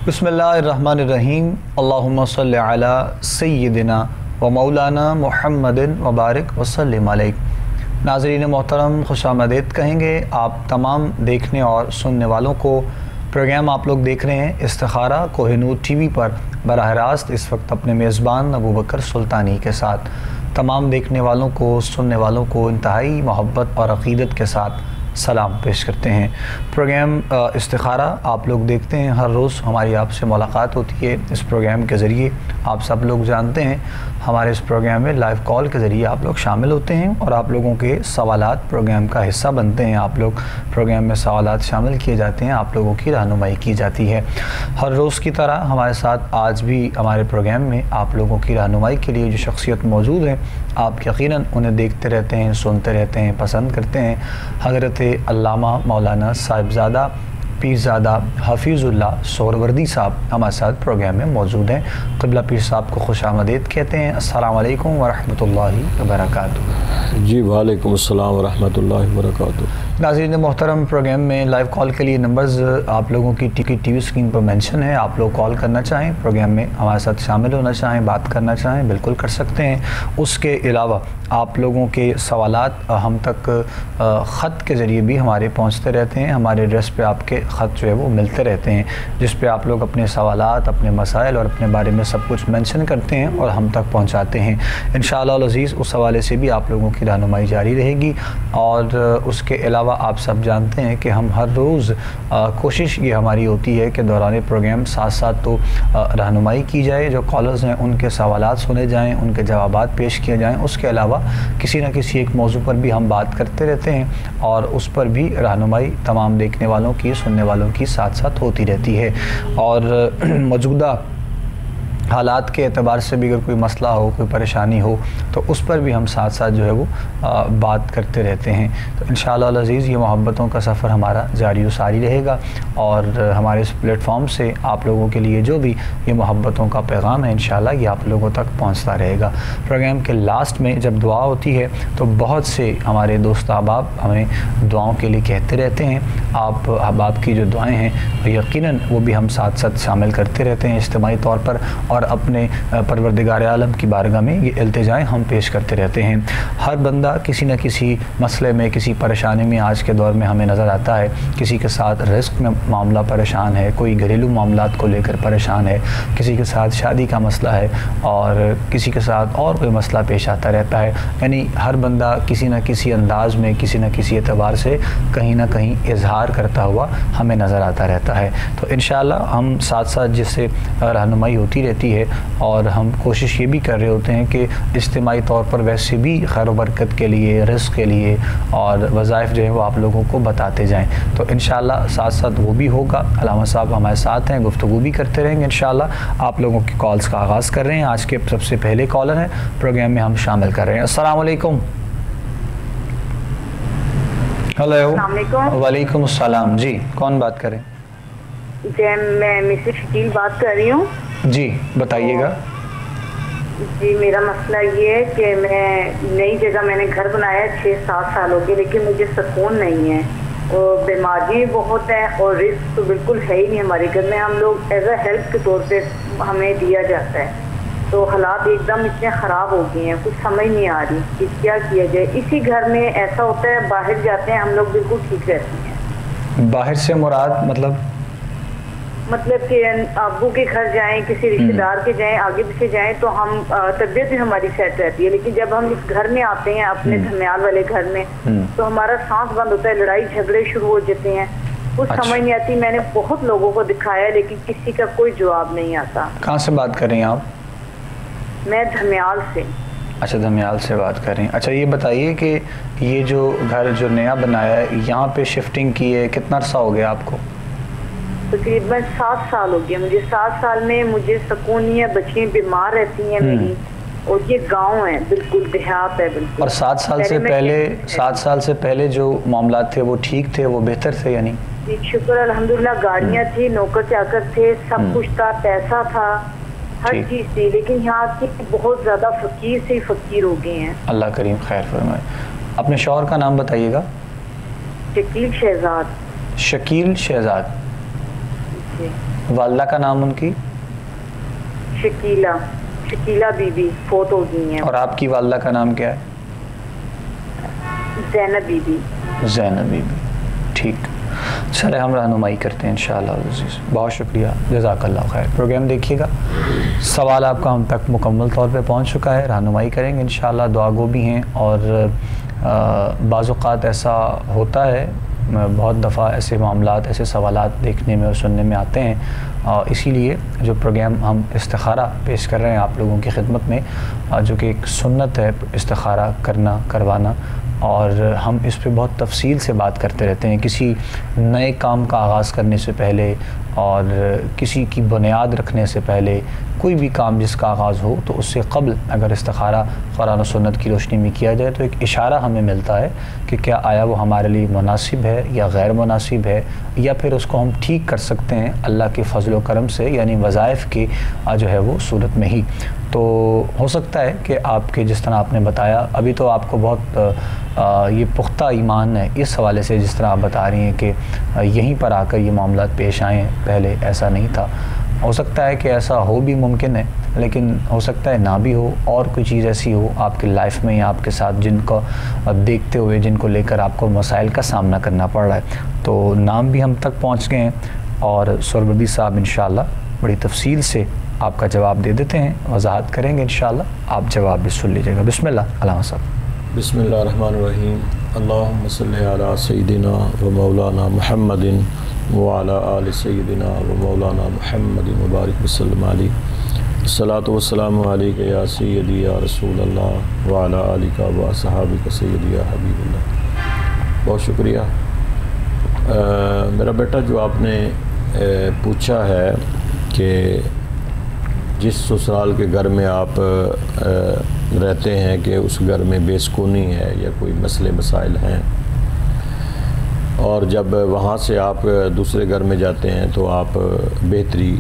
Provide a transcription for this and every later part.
बिस्मिल्लाहिर्रहमानिर्रहीम। अल्लाहुम्मा सल्लि अला सय्यिदिना व मौलाना मुहम्मदिन व बारिक वसल्लिम अलैहि। नाज़रीन मोहतरम, खुशामदीद कहेंगे आप तमाम देखने और सुनने वालों को। प्रोग्राम आप लोग देख रहे हैं इस्तिखारा कोहिनूर टीवी पर बराह रास्त इस वक्त अपने मेज़बान अबू बकर सुल्तानी के साथ। तमाम देखने वालों को, सुनने वालों को इंतहाई मोहब्बत और अक़ीदत के साथ सलाम पेश करते हैं। प्रोग्राम इस्तिखारा आप लोग देखते हैं, हर रोज़ हमारी आपसे मुलाकात होती है इस प्रोग्राम के ज़रिए। आप सब लोग जानते हैं हमारे इस प्रोग्राम में लाइव कॉल के ज़रिए आप लोग शामिल होते हैं और आप लोगों के सवालात प्रोग्राम का हिस्सा बनते हैं। आप लोग प्रोग्राम में सवालात शामिल किए जाते हैं, आप लोगों की रहनुमाई की जाती है। हर रोज़ की तरह हमारे साथ आज भी हमारे प्रोग्राम में आप लोगों की रहनुमाई के लिए जो शख्सियत मौजूद हैं, आप यकीनन उन्हें देखते रहते हैं, सुनते रहते हैं, पसंद करते हैं। हज़रत अल्लामा मौलाना साहिबज़ादा पीरज़ादा हफ़ीज़ुल्लाह सोहरवर्दी साहब हमारे साथ प्रोग्राम में मौजूद हैं। क़िबला पीर साहब को खुशामदीद कहते हैं। अस्सलामु अलैकुम व रहमतुल्लाहि व बरकातुहू। जी वालेकुम अस्सलाम व रहमतुल्लाहि व बरकातुहू। नाज़रीन मोहतरम, प्रोग्राम में लाइव कॉल के लिए नंबर्स आप लोगों की टीवी स्क्रीन पर मेंशन है। आप लोग कॉल करना चाहें, प्रोग्राम में हमारे साथ शामिल होना चाहें, बात करना चाहें, बिल्कुल कर सकते हैं। उसके अलावा आप लोगों के सवालात हम तक ख़त के ज़रिए भी हमारे पहुँचते रहते हैं। हमारे एड्रेस पे आपके ख़त जो है वो मिलते रहते हैं, जिस पे आप लोग अपने सवालात, अपने मसाइल और अपने बारे में सब कुछ मेंशन करते हैं और हम तक पहुँचाते हैं। इंशाअल्लाह अज़ीज़ उस हवाले से भी आप लोगों की रहनुमाई जारी रहेगी। और उसके अलावा आप सब जानते हैं कि हम हर रोज़ कोशिश ये हमारी होती है कि दौरान प्रोग्राम साथ साथ तो रहनुमाई की जाए, जो कॉलर्स हैं उनके सवालात सुने जाएँ, उनके जवाबात पेश किए जाएँ। उसके अलावा किसी न किसी एक मौजू पर भी हम बात करते रहते हैं और उस पर भी रहनुमाई तमाम देखने वालों की, सुनने वालों की साथ साथ होती रहती है। और मौजूदा हालात के एतबार से भी अगर कोई मसला हो, कोई परेशानी हो, तो उस पर भी हम साथ साथ जो है वो बात करते रहते हैं। तो इंशाअल्लाह अज़ीज़ ये मोहब्बतों का सफ़र हमारा जारी व सारी रहेगा और हमारे इस प्लेटफॉर्म से आप लोगों के लिए जो भी ये मोहब्बतों का पैगाम है इंशाअल्लाह ये आप लोगों तक पहुंचता रहेगा। प्रोग्राम के लास्ट में जब दुआ होती है तो बहुत से हमारे दोस्त अहबाब हमें दुआओं के लिए कहते रहते हैं। आप अहबाब की जो दुआएँ हैं यकीनन वो भी हम साथ साथ शामिल करते रहते हैं इज्तिमाई तौर पर, और अपने परवरदिगार आलम की बारगाह में ये इल्तिजाएँ हम पेश करते रहते हैं। हर बंदा किसी न किसी मसले में, किसी परेशानी में आज के दौर में हमें नज़र आता है। किसी के साथ रिस्क में मामला परेशान है, कोई घरेलू मामलात को लेकर परेशान है, किसी के साथ शादी का मसला है और किसी के साथ और कोई मसला पेश आता रहता है। यानी हर बंदा किसी न किसी अंदाज़ में, किसी न किसी एतबार से कहीं ना कहीं इजहार करता हुआ हमें नज़र आता रहता है। तो इंशाअल्लाह हम साथ साथ जिससे रहनुमाई होती रहती है और हम कोशिश ये भी कर रहे होते हैं कि इज्तिमाई तौर पर वैसे भी खैर बरकत के लिए, रिज़्क़ के लिए और वज़ाइफ जो है वो आप लोगों को बताते जाएं। तो इंशाअल्लाह साथ साथ वो भी होगा। अल्लामा साहब हमारे साथ हैं, गुफ्तगू भी करते रहेंगे इंशाअल्लाह। आप लोगों की कॉल्स का आगाज़ कर रहे हैं। आज के सबसे पहले कॉलर हैं, प्रोग्राम में हम शामिल कर रहे हैं। अस्सलाम वालेकुम। हेलो। वालेकुम अस्सलाम। जी कौन बात करें? जी मैं मिसेस शकील बात कर रही हूँ। जी बताइएगा। जी मेरा मसला ये है कि मैं नई जगह मैंने घर बनाया 6-7 साल हो गए, लेकिन मुझे सुकून नहीं है और बीमारी बहुत है और रिस्क तो बिल्कुल है ही नहीं हमारे घर में। हम लोग एज अ हेल्प के तौर पे हमें दिया जाता है, तो हालात एकदम इतने ख़राब हो गए हैं, कुछ समझ नहीं आ रही कि क्या किया जाए। इसी घर में ऐसा होता है, बाहर जाते हैं हम लोग बिल्कुल ठीक रहते हैं। बाहर से मुराद मतलब कि अबू के घर जाएं, किसी रिश्तेदार के जाएं, आगे पीछे जाएं तो हम तबीयत भी हमारी सेट रहती है। लेकिन जब हम इस घर में आते हैं, अपने धमियाल वाले घर में, तो हमारा सांस बंद होता है, लड़ाई झगड़े शुरू हो जाते हैं, कुछ समझ नहीं आती। मैंने बहुत लोगों को दिखाया लेकिन किसी का कोई जवाब नहीं आता। कहाँ से बात कर रही हैं आप? मैं धमियाल से। अच्छा, धमियाल से बात कर रही हैं। अच्छा ये बताइए कि ये जो घर जो नया बनाया है, यहाँ पे शिफ्टिंग की है, कितना अर्सा हो गया आपको? तकरीबन 7 साल हो गया मुझे। 7 साल में मुझे सुकून नहीं है, बच्चियाँ बीमार रहती हैं मेरी, और ये गांव है, बिल्कुल देहात है बिल्कुल। और 7 साल से पहले जो मामला थे वो ठीक थे, वो बेहतर थे यानी? जी शुक्र अल्हम्दुलिल्लाह, गाड़ियाँ थी, नौकर चाकर थे, सब कुछ था, पैसा था, हर चीज थी, लेकिन यहाँ की बहुत ज्यादा फकीर से फकीर हो गए हैं। अल्लाह करीम खैर फरमाए। अपने शौहर का नाम बताइएगा। शकील शहजाद। शकील शहजाद। वालदा का नाम उनकी? शकीला बीबी, फोत हो गई हैं। और आपकी वालदा का नाम क्या है? ज़ैनब बीबी। ज़ैनब बीबी, ठीक। चले हम रहनुमाई करते हैं इंशाअल्लाह अज़ीज़। बहुत शुक्रिया, जज़ाकल्लाह खैर। प्रोग्राम देखिएगा, सवाल आपका हम तक मुकम्मल तौर पे पहुंच चुका है, रहनुमाई करेंगे इंशाअल्लाह। दुआ गो भी हैं और बाज़ औक़ात ऐसा होता है, बहुत दफ़ा ऐसे मामलात, ऐसे सवालात देखने में और सुनने में आते हैं, इसीलिए जो प्रोग्राम हम इस्तिखारा पेश कर रहे हैं आप लोगों की खिदमत में, जो कि एक सुन्नत है इस्तिखारा करवाना, और हम इस पे बहुत तफसील से बात करते रहते हैं। किसी नए काम का आगाज़ करने से पहले और किसी की बुनियाद रखने से पहले, कोई भी काम जिसका आगाज़ हो तो उससे क़ब्ल अगर इस्तिखारा कुरान और सुन्नत की रोशनी में किया जाए तो एक इशारा हमें मिलता है कि क्या आया वो हमारे लिए मुनासिब है या गैर मुनासिब है, या फिर उसको हम ठीक कर सकते हैं अल्लाह के फ़ज़ल व करम से, यानी वज़ाइफ़ के जो है वो सूरत में ही। तो हो सकता है कि आपके जिस तरह आपने बताया, अभी तो आपको बहुत ये पुख्ता ईमान है इस हवाले से, जिस तरह आप बता रही हैं कि यहीं पर आकर ये मामला पेश आए, पहले ऐसा नहीं था। हो सकता है कि ऐसा हो भी मुमकिन है, लेकिन हो सकता है ना भी हो, और कोई चीज़ ऐसी हो आपकी लाइफ में या आपके साथ जिनको देखते हुए, जिनको लेकर आपको मसाइल का सामना करना पड़ रहा है। तो नाम भी हम तक पहुँच गए हैं और सुरबर्दी साहब इंशाअल्लाह बड़ी तफसील से आपका जवाब दे देते हैं, वजाहत करेंगे इंशाअल्लाह। आप जवाब भी सुन लीजिएगा। बिस्मिल्लाह अल्लाह साहब। बिस्मिल्लाहिर्रहमानिर्रहीम। अल्लाहुम्मा सल्लि अला सय्यिदिना व मौलाना मुहम्मदिन व अला आलि सय्यिदिना व मौलाना मुहम्मदिन व बारिक वसल्लम अलैहि। अस्सलातु वस्सलामु अलैका या सय्यदी या रसूल अल्लाह व अला आलिका व असहाबिका सय्यदी या हबीबुल्लाह। बहुत शुक्रिया। मेरा बेटा, जो आपने पूछा है कि जिस ससुराल के घर में आप रहते हैं कि उस घर में बेसुकूनी है या कोई मसले मसाइल हैं, और जब वहाँ से आप दूसरे घर में जाते हैं तो आप बेहतरी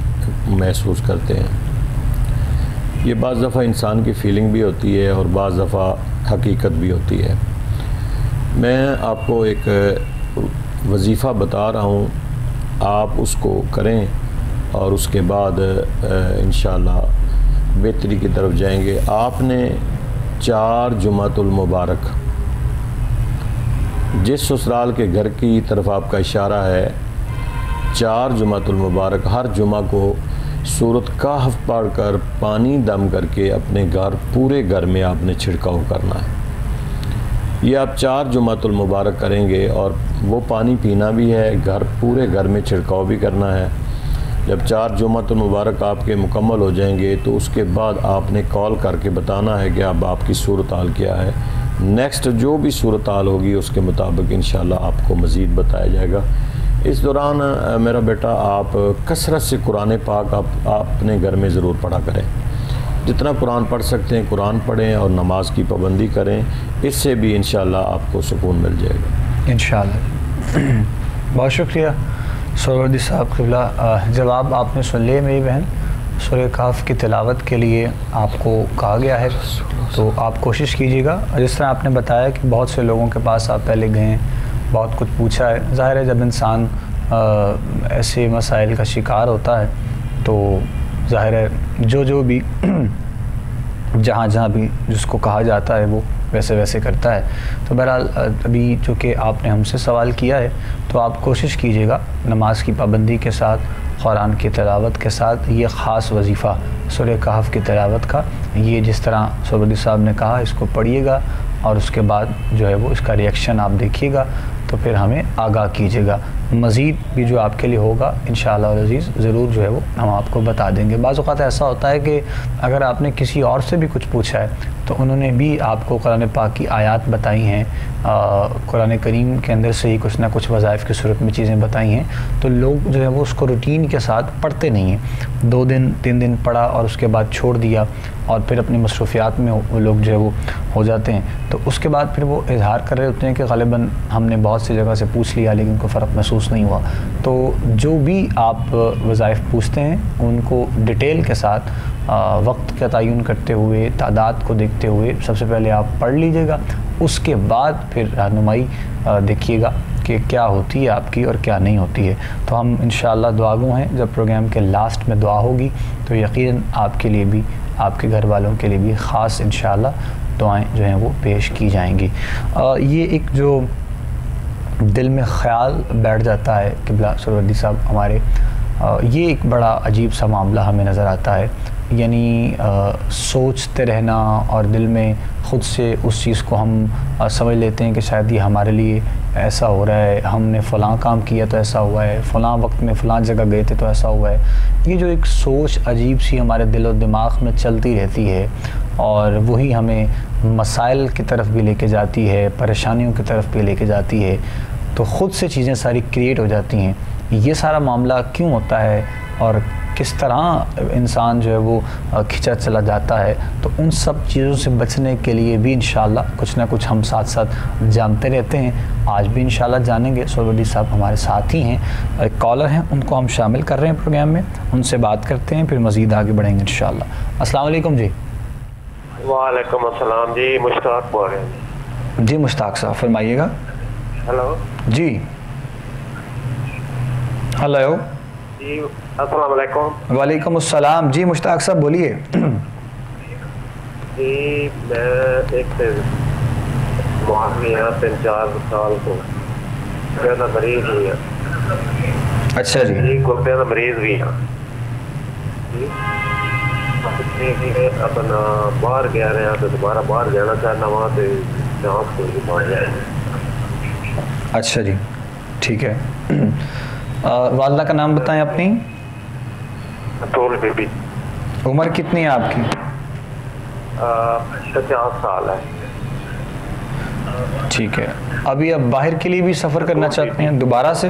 महसूस करते हैं। ये बाज़ दफ़ा इंसान की फ़ीलिंग भी होती है और बाज़ दफ़ा हकीकत भी होती है। मैं आपको एक वजीफ़ा बता रहा हूँ, आप उसको करें और उसके बाद इंशाअल्लाह बेहतरी की तरफ जाएंगे। आपने 4 जुमातुल मुबारक, जिस ससुराल के घर की तरफ आपका इशारा है, 4 जुमातुल मुबारक हर जुमा को सूरत कहफ पढ़कर पानी दम करके अपने घर, पूरे घर में आपने छिड़काव करना है। ये आप 4 जुमातुल मुबारक करेंगे और वो पानी पीना भी है, घर पूरे घर में छिड़काव भी करना है। जब 4 जुमातुल मुबारक आपके मुकम्मल हो जाएंगे तो उसके बाद आपने कॉल करके बताना है कि अब आपकी सूरत हाल क्या है। नेक्स्ट जो भी सूरत हाल होगी उसके मुताबिक इंशाअल्लाह आपको मज़ीद बताया जाएगा। इस दौरान मेरा बेटा, आप कसरत से कुरान पाक आप अपने घर में ज़रूर पढ़ा करें। जितना कुरान पढ़ सकते हैं कुरान पढ़ें और नमाज की पाबंदी करें, इससे भी इंशाअल्लाह आपको सुकून मिल जाएगा इंशाअल्लाह। बहुत शुक्रिया सुरवर्दी साहब क़िबला। जवाब आपने सुन लिए मेरी बहन। सूरह कहफ की तिलावत के लिए आपको कहा गया है, तो आप कोशिश कीजिएगा। जिस तरह आपने बताया कि बहुत से लोगों के पास आप पहले गए हैं, बहुत कुछ पूछा है, ज़ाहिर है जब इंसान ऐसे मसाइल का शिकार होता है तो ज़ाहिर है जो भी जहाँ भी जिसको कहा जाता है वो वैसे वैसे करता है। तो बहरहाल अभी चूँकि आपने हमसे सवाल किया है तो आप कोशिश कीजिएगा नमाज की पाबंदी के साथ, कुरान की तिलावत के साथ, ये ख़ास वजीफ़ा सूरह कहफ की तिलावत का, ये जिस तरह सुरवर्दी साहब ने कहा, इसको पढ़िएगा और उसके बाद जो है वो इसका रिएक्शन आप देखिएगा। तो फिर हमें आगाह कीजिएगा। मज़ीद भी जो आपके लिए होगा इंशाअल्लाह अज़ीज़ ज़रूर जो है वो हम आपको बता देंगे। बाज़ औक़ात ऐसा होता है कि अगर आपने किसी और से भी कुछ पूछा है तो उन्होंने भी आपको कुरान पाक की आयत बताई हैं, कुरान करीम के अंदर से ही कुछ ना कुछ वज़ाइफ़ की सूरत में चीज़ें बताई हैं, तो लोग जो है वो उसको रूटीन के साथ पढ़ते नहीं हैं। 2 दिन 3 दिन पढ़ा और उसके बाद छोड़ दिया और फिर अपनी मसरूफ़ियात में वो लोग जो है वो हो जाते हैं। तो उसके बाद फिर वो इजहार कर रहे होते हैं कि ग़ालिबन हमने बहुत सी जगह से पूछ लिया लेकिन कोई फ़र्क महसूस नहीं हुआ। तो जो भी आप वज़ाइफ़ पूछते हैं उनको डिटेल के साथ वक्त का तयन करते हुए, तादाद को देखते हुए सबसे पहले आप पढ़ लीजिएगा, उसके बाद फिर रहनुमाई देखिएगा कि क्या होती है आपकी और क्या नहीं होती है। तो हम इंशाअल्लाह दुआगो हैं, जब प्रोग्राम के लास्ट में दुआ होगी तो यकीनन आपके लिए भी, आपके घर वालों के लिए भी ख़ास इंशाअल्लाह दुआएं जो हैं वो पेश की जाएंगी। ये एक जो दिल में ख़याल बैठ जाता है क़िबला सुहरावर्दी साहब हमारे, ये एक बड़ा अजीब सा मामला हमें नज़र आता है। यानी सोचते रहना और दिल में ख़ुद से उस चीज़ को हम समझ लेते हैं कि शायद ये हमारे लिए ऐसा हो रहा है, हमने फ़लाँ काम किया तो ऐसा हुआ है, फ़लाँ वक्त में फ़लाँ जगह गए थे तो ऐसा हुआ है। ये जो एक सोच अजीब सी हमारे दिल और दिमाग में चलती रहती है और वही हमें मसाइल की तरफ भी लेके जाती है, परेशानियों की तरफ भी लेके जाती है, तो ख़ुद से चीज़ें सारी क्रिएट हो जाती हैं। ये सारा मामला क्यों होता है और किस तरह इंसान जो है वो खिंचा चला जाता है, तो उन सब चीज़ों से बचने के लिए भी इंशाअल्लाह कुछ ना कुछ हम साथ साथ जानते रहते हैं। आज भी इंशाअल्लाह जानेंगे। सुहरावर्दी साहब हमारे साथ ही हैं, एक कॉलर हैं, उनको हम शामिल कर रहे हैं प्रोग्राम में, उनसे बात करते हैं, फिर मज़ीद आगे बढ़ेंगे इंशाअल्लाह। अस्सलाम वालेकुम जी। वालेकुम अस्सलाम जी, मुश्ताक बोल रहे हैं जी। मुश्ताक साहब फरमाइएगा। हेलो जी। हेलो जी, अस्सलाम वालेकुम। वालेकुम अस्सलाम जी। मुश्ताक साहब बोलिए। जी मैं एक यहाँ 3-4 साल को गुर्दे मरीज हुई है। अच्छा जी। गुर्दे का मरीज भी है अपना बाहर गया रहा तो दोबारा बाहर जाना चाहना वहाँ से जाँच को पड़ जाए। अच्छा जी, ठीक है। वालदा का नाम बताएं अपनी। तोल बेबी। उम्र कितनी है आपकी? 50 साल है। ठीक है। अभी आप बाहर के लिए भी सफ़र करना चाहते हैं दोबारा से?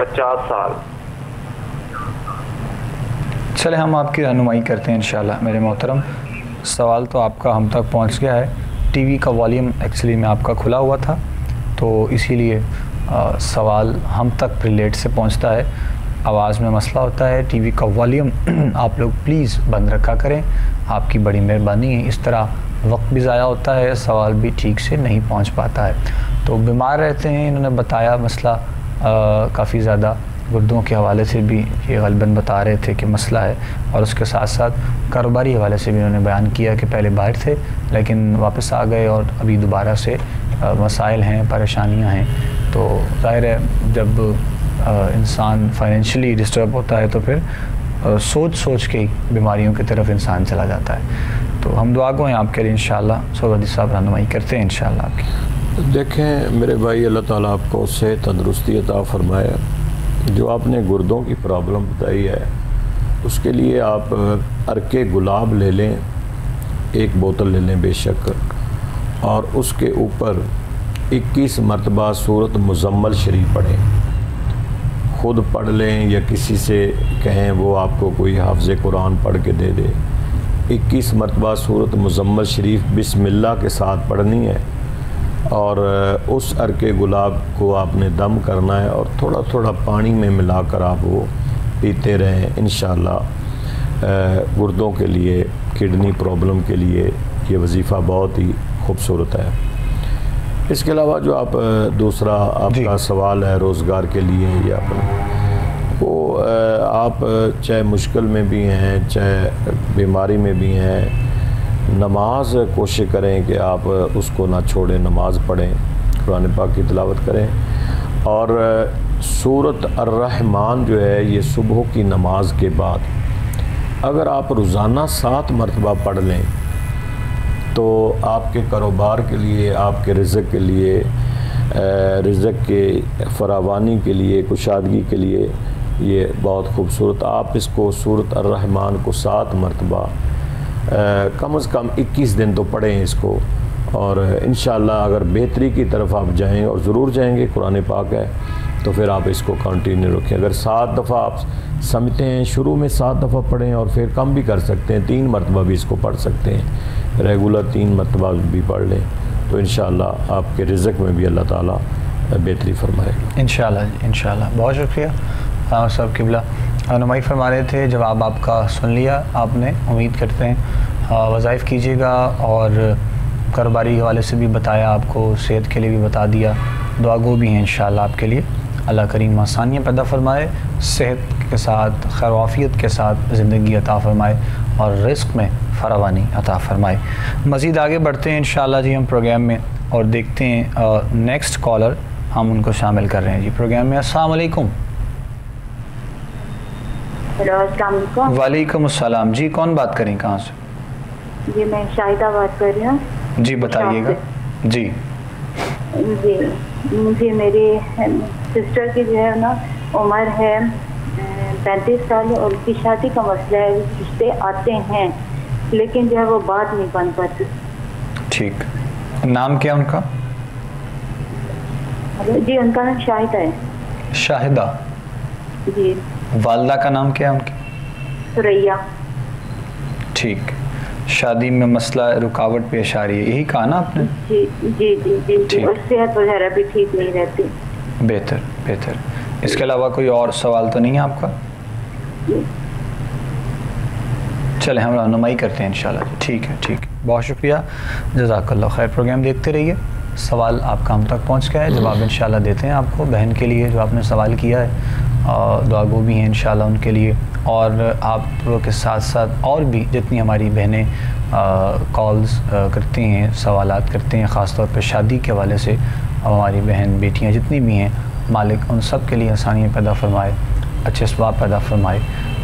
50 साल। चले हम आपकी रहनुमाई करते हैं इंशाल्लाह। मेरे मोहतरम, सवाल तो आपका हम तक पहुंच गया है। टीवी का वॉल्यूम एक्चुअली में आपका खुला हुआ था, तो इसीलिए सवाल हम तक रिलेट से पहुंचता है। आवाज़ में मसला होता है, टीवी का वॉल्यूम आप लोग प्लीज़ बंद रखा करें, आपकी बड़ी मेहरबानी है। इस तरह वक्त भी ज़ाया होता है, सवाल भी ठीक से नहीं पहुंच पाता है। तो बीमार रहते हैं, इन्होंने बताया मसला काफ़ी ज़्यादा गुर्दों के हवाले से भी ये ग़ालिबन बता रहे थे कि मसला है, और उसके साथ साथ कारोबारी हवाले से भी उन्होंने बयान किया कि पहले बाहर थे लेकिन वापस आ गए और अभी दोबारा से मसाइल हैं, परेशानियां हैं। तो ज़ाहिर है जब इंसान फाइनेंशियली डिस्टर्ब होता है तो फिर सोच सोच के बीमारियों की तरफ इंसान चला जाता है। तो हम दुआ गो हैं आपके लिए इंशाअल्लाह। सुहरावर्दी साहब रहनुमाई करते हैं इंशाअल्लाह आपकी। देखें मेरे भाई, अल्लाह ताला आपको सेहत तंदरुस्ती अता फरमाए। जो आपने गुर्दों की प्रॉब्लम बताई है उसके लिए आप अर्के गुलाब ले लें, 1 बोतल ले लें बेशक, और उसके ऊपर 21 मरतबा सूरत मुज़म्मल शरीफ पढ़ें। ख़ुद पढ़ लें या किसी से कहें वो आपको कोई हाफ़िज़ कुरान पढ़ के दे दे। 21 मरतबा सूरत मुज़म्मल शरीफ बिस्मिल्लाह के साथ पढ़नी है और उस अर्के गुलाब को आपने दम करना है और थोड़ा थोड़ा पानी में मिलाकर आप वो पीते रहें। इंशाअल्लाह गुर्दों के लिए, किडनी प्रॉब्लम के लिए ये वजीफ़ा बहुत ही खूबसूरत है। इसके अलावा जो आप दूसरा आपका सवाल है रोज़गार के लिए या वो आप चाहे मुश्किल में भी हैं चाहे बीमारी में भी हैं, नमाज कोशिश करें कि आप उसको ना छोड़ें, नमाज पढ़ें, कुरान पाक की तिलावत करें। और सूरत अर्रहमान जो है ये सुबह की नमाज के बाद अगर आप रोज़ाना 7 मरतबा पढ़ लें तो आपके कारोबार के लिए, आपके रिज़्क़ के लिए रिज़्क़ के फरावानी के लिए, कुशादगी के लिए ये बहुत खूबसूरत। आप इसको सूरत अर्रहमान को 7 मरतबा कम से कम 21 दिन तो पढ़ें इसको, और इंशाअल्लाह अगर बेहतरी की तरफ आप जाएं, और ज़रूर जाएंगे, कुरान पाक है, तो फिर आप इसको कंटिन्यू रखें। अगर 7 दफ़ा आप समझते हैं, शुरू में 7 दफ़ा पढ़ें और फिर कम भी कर सकते हैं, 3 मरतबा भी इसको पढ़ सकते हैं, रेगुलर 3 मरतबा भी पढ़ लें, तो इंशाअल्लाह आपके रिज़्क़ में भी अल्लाह ताला बेहतरी फरमाएगा इंशाअल्लाह जी, इंशाअल्लाह। बहुत शुक्रिया सब किबला। रहनुमाई फरमा रहे थे, जवाब आपका सुन लिया आपने, उम्मीद करते हैं वज़ाइफ़ कीजिएगा, और कारोबारी के हवाले से भी बताया आपको, सेहत के लिए भी बता दिया, दुआ गो भी हैं इंशाअल्लाह आपके लिए। अल्लाह करीम आसानियाँ पैदा फरमाए, सेहत के साथ खैर वाफ़ियत के साथ ज़िंदगी अता फ़रमाए, और रिज़्क़ में फरावानी अता फ़रमाए। मज़ीद आगे बढ़ते हैं इंशाअल्लाह जी हम प्रोग्राम में, और देखते हैं नेक्स्ट कॉलर हम उनको शामिल कर रहे हैं जी प्रोग्राम में। अस्सलाम वालेकुम। हेलो, अस्सलाम वालेकुम। वालेकुम अस्सलाम जी, कौन बात करें, कहाँ से? जी मैं शाहिदा बात कर रही हूँ। जी बताइएगा। जी जी मुझे मेरी सिस्टर की जो है ना उम्र है 35 साल, और उसकी शादी का मसला है, रिश्ते आते हैं लेकिन जो है वो बात नहीं बन पाती। ठीक, नाम क्या उनका? जी उनका नाम शाहिदा है। शाहिदा जी। वालदा का नाम क्या है उनकी? सुरैया। ठीक, शादी में मसला रुकावट पेश आ रही है, यही कहा ना आपने? जी जी जी जी, जी। और सेहत वगैरह भी ठीक नहीं रहती। बेहतर बेहतर। इसके अलावा कोई और सवाल तो नहीं है आपका? चले हम रहनुमाई करते हैं इंशाल्लाह। ठीक है, ठीक है, बहुत शुक्रिया, जज़ाकल्लाह खैर। प्रोग्राम देखते रहिए, सवाल आपका हम तक पहुंच गया है, जवाब इंशाल्लाह देते हैं आपको। बहन के लिए जो आपने सवाल किया है, दुआ गो भी हैं इंशाल्लाह उनके लिए, और आप के साथ साथ और भी जितनी हमारी बहनें कॉल्स करती हैं, सवालात करते हैं, ख़ास तौर पर शादी के हवाले से, हमारी बहन बेटियां जितनी भी हैं, मालिक उन सब के लिए आसानियाँ पैदा फरमाए, अच्छे असबाब पैदा फरमाए।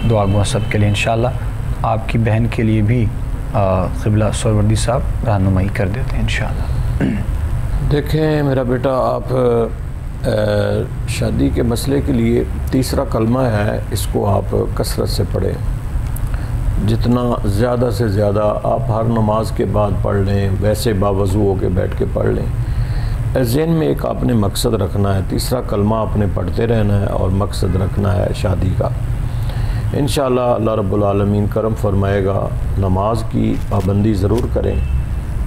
दुआ गो सब के लिए इंशाल्लाह। आपकी बहन के लिए भी क़िबला सोहरवर्दी साहब रहनुमाई कर देते हैं इंशाल्लाह। देखें मेरा बेटा, आप शादी के मसले के लिए तीसरा कलमा है, इसको आप कसरत से पढ़ें। जितना ज़्यादा से ज़्यादा आप हर नमाज के बाद पढ़ लें, वैसे बावज़ू होकर बैठ के पढ़ लें। ज़हन में एक आपने मकसद रखना है, तीसरा कलमा आपने पढ़ते रहना है और मकसद रखना है शादी का। इंशाअल्लाह अल्लाह रब्बुल आलमीन करम फरमाएगा। नमाज की पाबंदी ज़रूर करें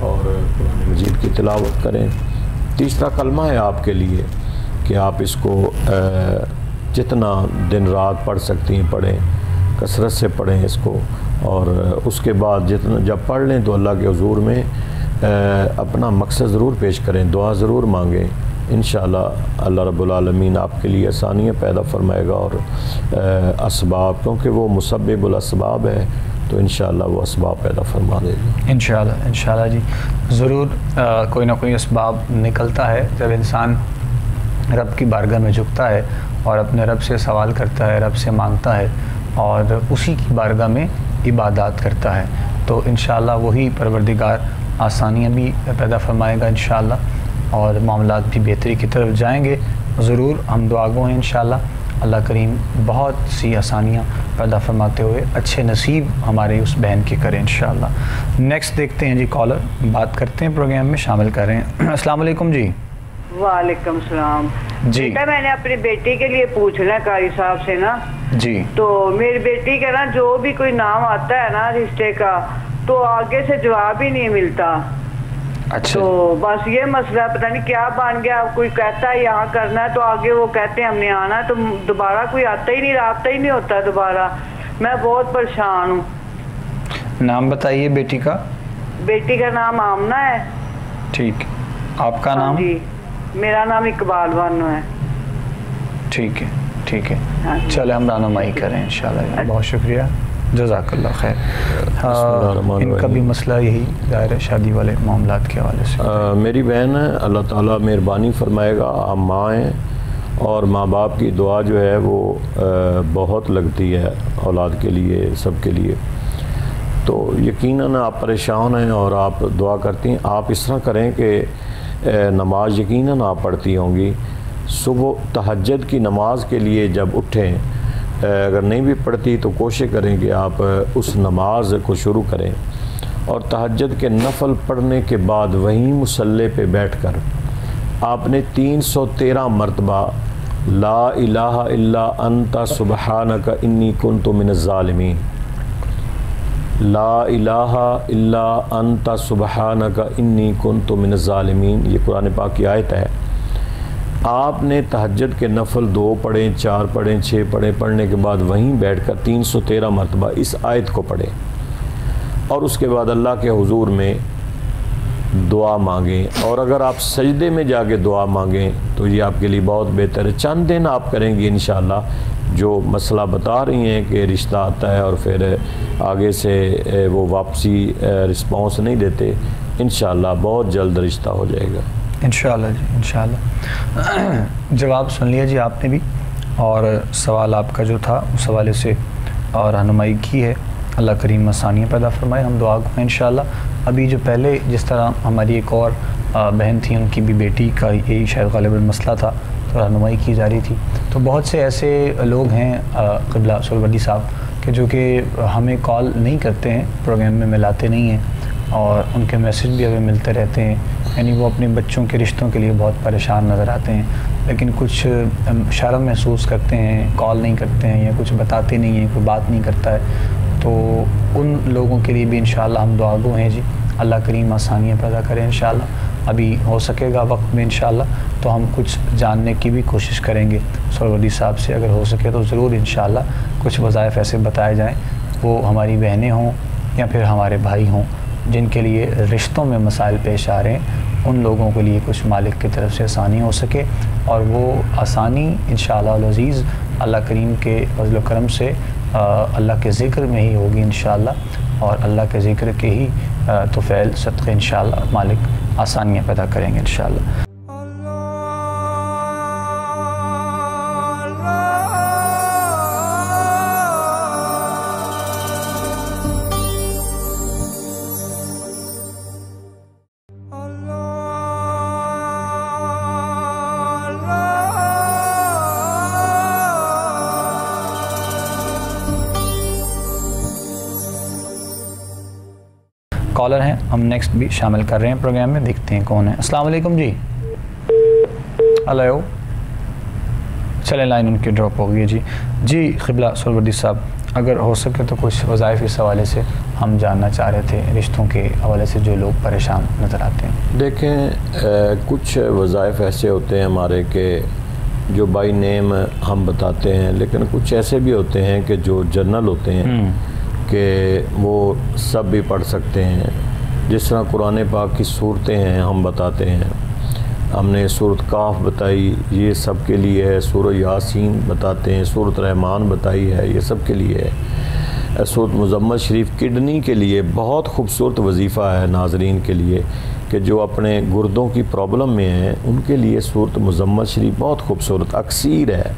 और कुरान मजीद की तिलावत करें। तीसरा कलमा है आपके लिए कि आप इसको जितना दिन रात पढ़ सकती हैं पढ़ें, कसरत से पढ़ें इसको, और उसके बाद जितना जब पढ़ लें तो अल्लाह के हुज़ूर में अपना मकसद ज़रूर पेश करें, दुआ ज़रूर मांगें। इंशाअल्लाह अल्लाह रब्बुल आलमीन आपके लिए आसानियाँ पैदा फरमाएगा, और असबाब, क्योंकि वो मुसब्बिबुल असबाब है, तो इंशाअल्लाह वो असबाब पैदा फरमा देगा। इंशाअल्लाह इंशाअल्लाह जी, ज़रूर कोई ना कोई असबाब निकलता है जब इंसान रब की बारगाह में झुकता है और अपने रब से सवाल करता है, रब से मांगता है, और उसी की बारगाह में इबादत करता है, तो इंशाअल्लाह वही परवरदिगार आसानियाँ भी पैदा फरमाएगा इंशाअल्लाह, और मामलात भी बेहतरी की तरफ जाएंगे। ज़रूर हम दुआ गो हैं इंशाअल्लाह अल्लाह करीम बहुत सी आसानियाँ पैदा फरमाते हुए अच्छे नसीब हमारे उस बहन के करें इंशाअल्लाह। नेक्स्ट देखते हैं जी, कॉलर बात करते हैं, प्रोग्राम में शामिल कर रहे हैं। अस्सलाम वालेकुम जी। वालेकुम सलाम जी। बेटा मैंने अपनी बेटी के लिए पूछना कारी साहब से ना जी, तो मेरी बेटी का ना जो भी कोई नाम आता है ना रिश्ते का, तो आगे से जवाब ही नहीं मिलता। अच्छा, तो बस ये मसला पता नहीं क्या बन गया। कोई कहता है यहाँ करना है तो आगे वो कहते हैं हमने आना है, तो दोबारा कोई आता ही नहीं, राब्ता ही नहीं होता दोबारा। मैं बहुत परेशान हूँ। नाम बताइए बेटी का। बेटी का नाम आमना है। ठीक, आपका नाम? जी मेरा नाम इकबाल बानो है। ठीक है, ठीक है, हाँ जी। चले हम रहनुमाई करें इंशाल्लाह। बहुत शुक्रिया, जज़ाकल्लाह खैर। इनका भी मसला यही ज़ाहिर है शादी वाले मामलात के हवाले से। मेरी बहन है, अल्लाह ताला मेहरबानी फरमाएगा। आप माँ हैं और माँ बाप की दुआ जो है वो बहुत लगती है औलाद के लिए, सब के लिए। तो यकीनन आप परेशान हैं और आप दुआ करती हैं। आप इस तरह करें कि नमाज यकीनन आप पढ़ती होंगी। सुबह तहज्जुद की नमाज के लिए जब उठें, अगर नहीं भी पढ़ती तो कोशिश करें कि आप उस नमाज को शुरू करें और तहज्जुद के नफल पढ़ने के बाद वहीं मुसल्ले पे बैठकर आपने 313 मरतबा ला इलाहा इल्ला अंता सुबहानका इन्नी कुन्तु मिनज़ ज़ालिमीन, ला इलाहा इल्ला अंता सुबहानका इन्नी कुन्तु मिनज़ ज़ालिमीन, ये कुरान पाक की आयत है। आपने तहज्जुद के नफल 2 पढ़ें, 4 पढ़ें, 6 पढ़ें, पढ़ने के बाद वहीं बैठकर 313 मरतबा इस आयत को पढ़ें और उसके बाद अल्लाह के हुजूर में दुआ मांगें। और अगर आप सजदे में जाके दुआ मांगें तो ये आपके लिए बहुत बेहतर है। चंद दिन आप करेंगी इंशाअल्लाह। जो मसला बता रही हैं कि रिश्ता आता है और फिर आगे से वो वापसी रिस्पॉन्स नहीं देते, इंशाअल्लाह बहुत जल्द रिश्ता हो जाएगा इंशाअल्लाह जी, इंशाअल्लाह। जवाब सुन लिया जी आपने भी, और सवाल आपका जो था उस हवाले से और रहनुमाई की है। अल्लाह करीम आसानियाँ पैदा फरमाए, हम दुआ करें इंशाअल्लाह। अभी जो पहले जिस तरह हमारी एक और बहन थी, उनकी भी बेटी का यही शायद ग़ालिबन मसला था, तो रहनुमाई की जा रही थी। तो बहुत से ऐसे लोग हैं क़िबला सुरवदी साहब कि जो कि हमें कॉल नहीं करते हैं, प्रोग्राम में मिलाते नहीं हैं और उनके मैसेज भी हमें मिलते रहते हैं। यानी वो अपने बच्चों के रिश्तों के लिए बहुत परेशान नज़र आते हैं, लेकिन कुछ शर्म महसूस करते हैं, कॉल नहीं करते हैं या कुछ बताते नहीं हैं, कोई बात नहीं करता है। तो उन लोगों के लिए भी इंशाअल्लाह हम दुआगो हैं जी, अल्लाह करीम आसानियाँ पैदा करें इंशाअल्लाह। अभी हो सकेगा वक्त में इंशाअल्लाह तो हम कुछ जानने की भी कोशिश करेंगे सुरवदी साहब से, अगर हो सके तो ज़रूर इंशाअल्लाह कुछ वज़ाइफ ऐसे बताए जाएँ, वो हमारी बहनें हों या फिर हमारे भाई हों जिनके लिए रिश्तों में मसाइल पेश आ रहे हैं, उन लोगों के लिए कुछ मालिक की तरफ से आसानी हो सके। और वो आसानी इंशाअल्लाह अज़ीज़ अल्लाह करीम के फज़ल व करम से अल्लाह के ज़िक्र में ही होगी इंशाअल्लाह, और अल्लाह के ज़िक्र के ही तुफ़ैल सदक़े इंशाअल्लाह मालिक आसानियाँ पैदा करेंगे इंशाअल्लाह। कॉलर हैं, हम नेक्स्ट भी शामिल कर रहे हैं प्रोग्राम में, देखते हैं कौन है। अस्सलाम वालेकुम जी। हेलो, चले लाइन उनकी ड्रॉप हो गई जी। जी क़िबला सुरवदी साहब, अगर हो सके तो कुछ वज़ाइफ इस हवाले से हम जानना चाह रहे थे, रिश्तों के हवाले से जो लोग परेशान नज़र आते हैं। देखें, कुछ वज़ाइफ ऐसे होते हैं हमारे के जो बाई नेम हम बताते हैं, लेकिन कुछ ऐसे भी होते हैं कि जो जनरल होते हैं कि वो सब भी पढ़ सकते हैं। जिस तरह कुरान पाक की सूरतें हैं हम बताते हैं, हमने सूरत काफ बताई, ये सब के लिए है। सूरत यासीन बताते हैं, सूरत रहमान बताई है, ये सब के लिए है। सूरत मुज़म्मल शरीफ किडनी के लिए बहुत खूबसूरत वजीफ़ा है नाजरीन के लिए कि जो अपने गुर्दों की प्रॉब्लम में हैं, उनके लिए सूरत मुज़म्मल शरीफ बहुत खूबसूरत अक्सीर है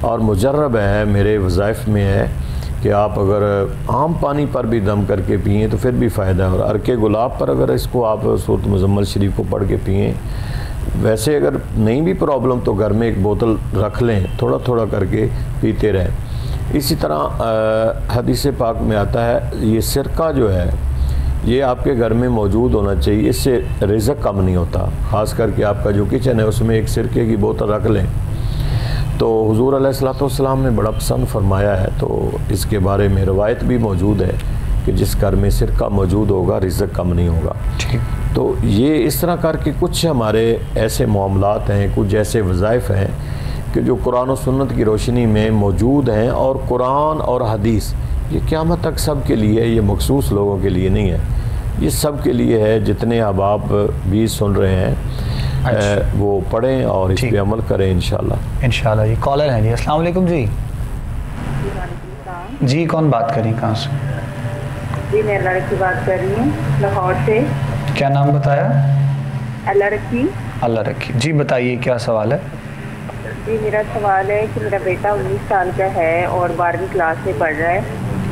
और मुजर्रब है, मेरे वज़ाइफ में है कि आप अगर आम पानी पर भी दम करके पिएँ तो फिर भी फ़ायदा है। और अर्के गुलाब पर अगर इसको आप सूरत मुज़म्मल शरीफ को पढ़ के पिएँ, वैसे अगर नहीं भी प्रॉब्लम तो घर में एक बोतल रख लें, थोड़ा थोड़ा करके पीते रहें। इसी तरह हदीस पाक में आता है, ये सिरका जो है ये आपके घर में मौजूद होना चाहिए, इससे रिज़्क़ कम नहीं होता। ख़ास करके आपका जो किचन है उसमें एक सिरके की बोतल रख लें तो हुज़ूर अलैहिस्सलाम ने बड़ा पसंद फरमाया है। तो इसके बारे में रवायत भी मौजूद है कि जिस घर में सिरका मौजूद होगा रिज़्क़ कम नहीं होगा। तो ये इस तरह करके कुछ हमारे ऐसे मामलात हैं, कुछ ऐसे वज़ाइफ हैं कि जो कुरान और सुन्नत की रोशनी में मौजूद हैं। और कुरान और हदीस ये क़यामत तक सब के लिए, ये मखसूस लोगों के लिए नहीं है, ये सब के लिए है। जितने अहबाब भी सुन रहे हैं वो पढ़ें और इस पर अमल करें इंशाल्लाह। इंशाल्लाह जी। कॉलर हैं जी, अस्सलाम वालेकुम जी। जी कौन बात करें, कहाँ से? जी मैं लड़की बात कर रही हूँ, लाहौर से। क्या नाम बताया? अल्लाह रखी। अल्लाह रखी जी, बताइए क्या सवाल है? जी मेरा सवाल है कि मेरा बेटा 19 साल का है और 12वीं क्लास में पढ़ रहा है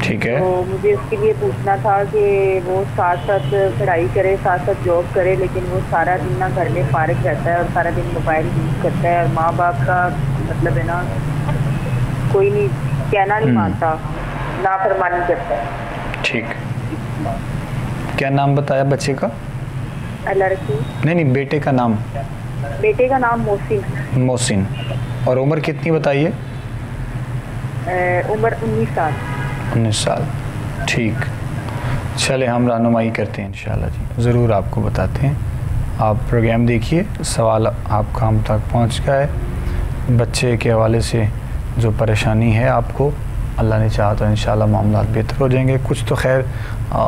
ठीक है। तो मुझे उसके लिए पूछना था कि वो साथ साथ पढ़ाई करे, साथ साथ जॉब करे, लेकिन वो सारा दिन ना घर में फारिग रहता है और सारा दिन मोबाइल यूज़ करता है और माँ बाप का मतलब है ना कोई नहीं कहना नहीं मानता, नाफरमानी करता है। ठीक। क्या नाम बताया बच्चे का? लड़की नहीं, बेटे का नाम? बेटे का नाम मोहसिन। मोहसिन। और उम्र कितनी बताइए? उम्र 19 साल। 19 साल। ठीक, चले हम रहनुमाई करते हैं इंशाल्लाह जी, ज़रूर आपको बताते हैं। आप प्रोग्राम देखिए, सवाल आपका हम तक पहुंच गया है। बच्चे के हवाले से जो परेशानी है आपको, अल्लाह ने चाहा तो इंशाल्लाह मामला बेहतर हो जाएंगे। कुछ तो खैर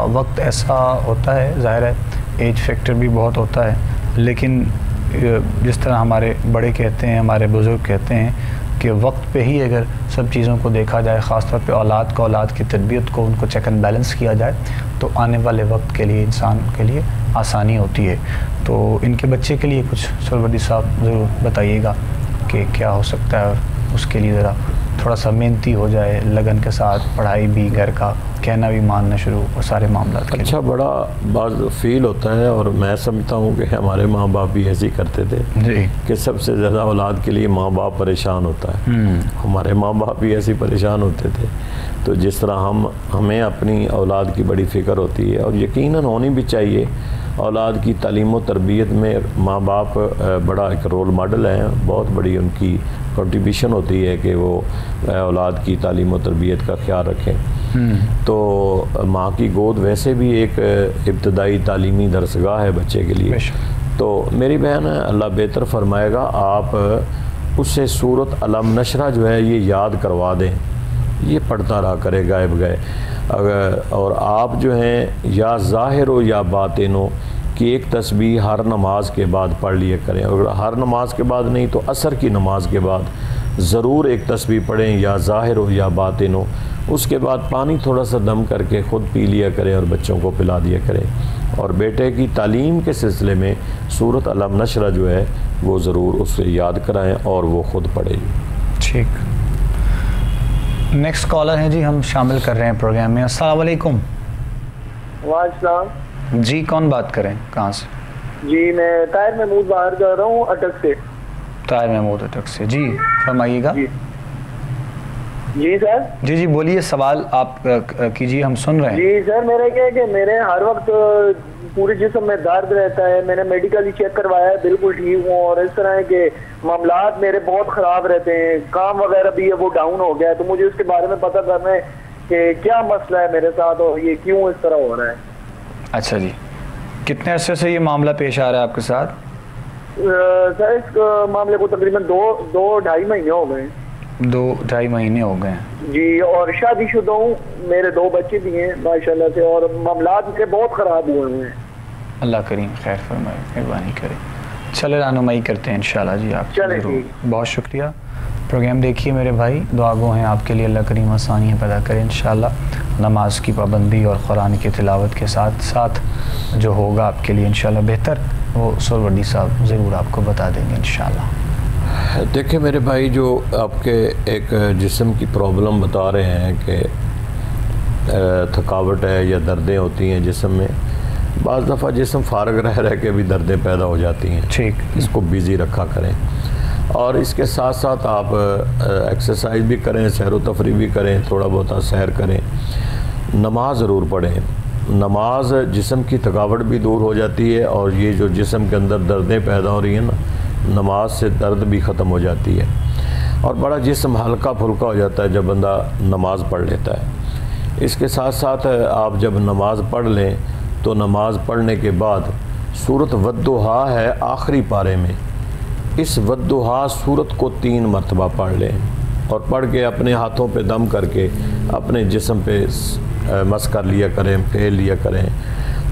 वक्त ऐसा होता है, ज़ाहिर है एज फैक्टर भी बहुत होता है, लेकिन जिस तरह हमारे बड़े कहते हैं, हमारे बुज़ुर्ग कहते हैं कि वक्त पे ही अगर सब चीज़ों को देखा जाए, ख़ास तौर पे औलाद की तरबियत को, उनको चेक एंड बैलेंस किया जाए, तो आने वाले वक्त के लिए इंसान के लिए आसानी होती है। तो इनके बच्चे के लिए कुछ सरवदी साहब ज़रूर बताइएगा कि क्या हो सकता है, और उसके लिए ज़रा थोड़ा सा मेहनती हो जाए, लगन के साथ पढ़ाई भी, घर का कहना भी मानना शुरू, और सारे मामला। अच्छा, बड़ा बात फील होता है, और मैं समझता हूँ कि हमारे माँ बाप भी ऐसे ही करते थे जी, कि सबसे ज़्यादा औलाद के लिए माँ बाप परेशान होता है। हमारे माँ बाप भी ऐसे परेशान होते थे। तो जिस तरह हमें अपनी औलाद की बड़ी फ़िक्र होती है, और यकीनन होनी भी चाहिए। औलाद की तालीम और तरबियत में माँ बाप बड़ा एक रोल मॉडल हैं, बहुत बड़ी उनकी कंट्रीब्यूशन होती है कि वो औलाद की तालीम और तरबियत का ख्याल रखें। तो माँ की गोद वैसे भी एक इब्तदाई तालीमी दरसगाह है बच्चे के लिए। तो मेरी बहन, अल्लाह बेहतर फरमाएगा, आप उससे सूरत अलम नशरा जो है ये याद करवा दें, ये पढ़ता रहा करे गायब गए। अगर और आप जो हैं या ज़ाहिर हो या बातिन हो कि एक तस्बीह हर नमाज के बाद पढ़ लिया करें। अगर हर नमाज के बाद नहीं तो असर की नमाज के बाद ज़रूर एक तस्बीह पढ़ें, या ज़ाहिर हो या बातिन हो। उसके बाद पानी थोड़ा सा दम करके ख़ुद पी लिया करें और बच्चों को पिला दिया करें। और बेटे की तालीम के सिलसिले में सूरत अलम नशरा जो है वो ज़रूर उससे याद कराएं और वो ख़ुद पढ़े। ठीक, नेक्स्ट कॉलर हैं जी, हम शामिल कर रहे हैं प्रोग्राम में। अस्सलाम वालेकुम। वालेकुम जी, कौन बात करें, कहाँ से? जी, मैं ताहिर महमूद बाहर कर रहा हूँ, अटक से। ताहिर महमूद अटक से, जी फरमाइएगा। जी सर। जी बोलिए, सवाल आप कीजिए, हम सुन रहे हैं। जी सर, मेरा क्या है कि मेरे हर वक्त पूरे जिस्म में दर्द रहता है। मैंने मेडिकली चेक करवाया है, बिल्कुल ठीक हूँ, और इस तरह के मामलात मेरे बहुत ख़राब रहते हैं। काम वगैरह भी है वो डाउन हो गया है। तो मुझे उसके बारे में पता करना है कि क्या मसला है मेरे साथ और ये क्यों इस तरह हो रहा है। अच्छा जी, कितने अरसे से ये मामला पेश आ रहा है आपके साथ? सर, इस मामले को तकरीबन दो ढाई महीने हो गए। 2-2.5 महीने हो गए हैं जी, और शादीशुदा हूँ, मेरे 2 बच्चे भी हैं माशाल्लाह से, और मामलात मेरे बहुत ख़राब हुए हैं। अल्लाह करीम खैर फरमाए, मेहरबानी करे। चले रहनुमाई करते हैं इंशाल्लाह जी। आप बहुत शुक्रिया। प्रोग्राम देखिए मेरे भाई, दुआ गो हैं आपके लिए, अल्लाह करीम आसानियाँ पैदा करें इंशाल्लाह। नमाज की पाबंदी और कुरान की तिलावत के साथ साथ जो होगा आपके लिए इंशाल्लाह बेहतर, वो सुरवर्दी साहब ज़रूर आपको बता देंगे इंशाल्लाह। देखिए मेरे भाई, जो आपके एक जिस्म की प्रॉब्लम बता रहे हैं कि थकावट है या दर्दें होती हैं जिस्म में, बाज़ दफ़ा जिस्म फारग रह के भी दर्दें पैदा हो जाती हैं। ठीक, इसको बिज़ी रखा करें, और इसके साथ साथ आप एक्सरसाइज भी करें, सैर व तफरी भी करें, थोड़ा बहुत सैर करें, नमाज ज़रूर पढ़ें। नमाज जिस्म की थकावट भी दूर हो जाती है, और ये जो जिस्म के अंदर दर्दें पैदा हो रही हैं ना, नमाज से दर्द भी ख़त्म हो जाती है, और बड़ा जिस्म हल्का फुल्का हो जाता है जब बंदा नमाज पढ़ लेता है। इसके साथ साथ आप जब नमाज पढ़ लें तो नमाज पढ़ने के बाद सूरत वद्दुहा है आखिरी पारे में, इस वद्दुहा सूरत को 3 मरतबा पढ़ लें, और पढ़ के अपने हाथों पे दम करके अपने जिस्म पे मस कर लिया करें, फेर लिया करें।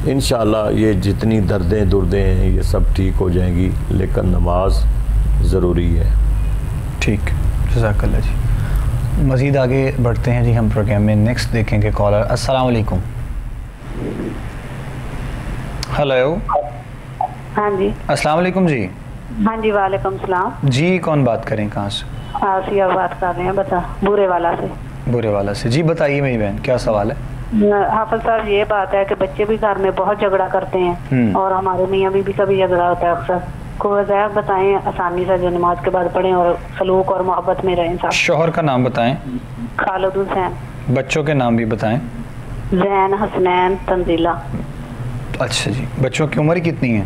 इंशाअल्लाह ये जितनी दर्दें दुर्दें हैं ये सब ठीक हो जाएंगी, लेकिन नमाज ज़रूरी है। ठीक, जज़ाकल्लाह जी। मज़ीद आगे बढ़ते हैं जी हम प्रोग्राम में। नेक्स्ट देखेंगे कॉलर। अस्सलाम वालेकुम। हेलो। हाँ जी। अस्सलाम वालेकुम जी। हाँ जी, वालेकुम सलाम। जी, कौन बात करें, कहाँ से? आसिया बात कर रहे हैं, बता, बुरे वाला से। बुरे वाला से। जी बताइए मेरी बहन, क्या सवाल है? हाफिज साहब, ये बात है कि बच्चे भी घर में बहुत झगड़ा करते हैं और हमारे मियाँ भी कभी झगड़ा होता है अक्सर। को वजह बताएं आसानी से जो नमाज के बाद पढ़ें और सलूक और मोहब्बत में रहें। साहब शौहर का नाम बताएं। खालिद हुसैन। बच्चों के नाम भी बताएं। जैन, हसनैन, तंजीला। अच्छा जी, बच्चों की उम्र कितनी है?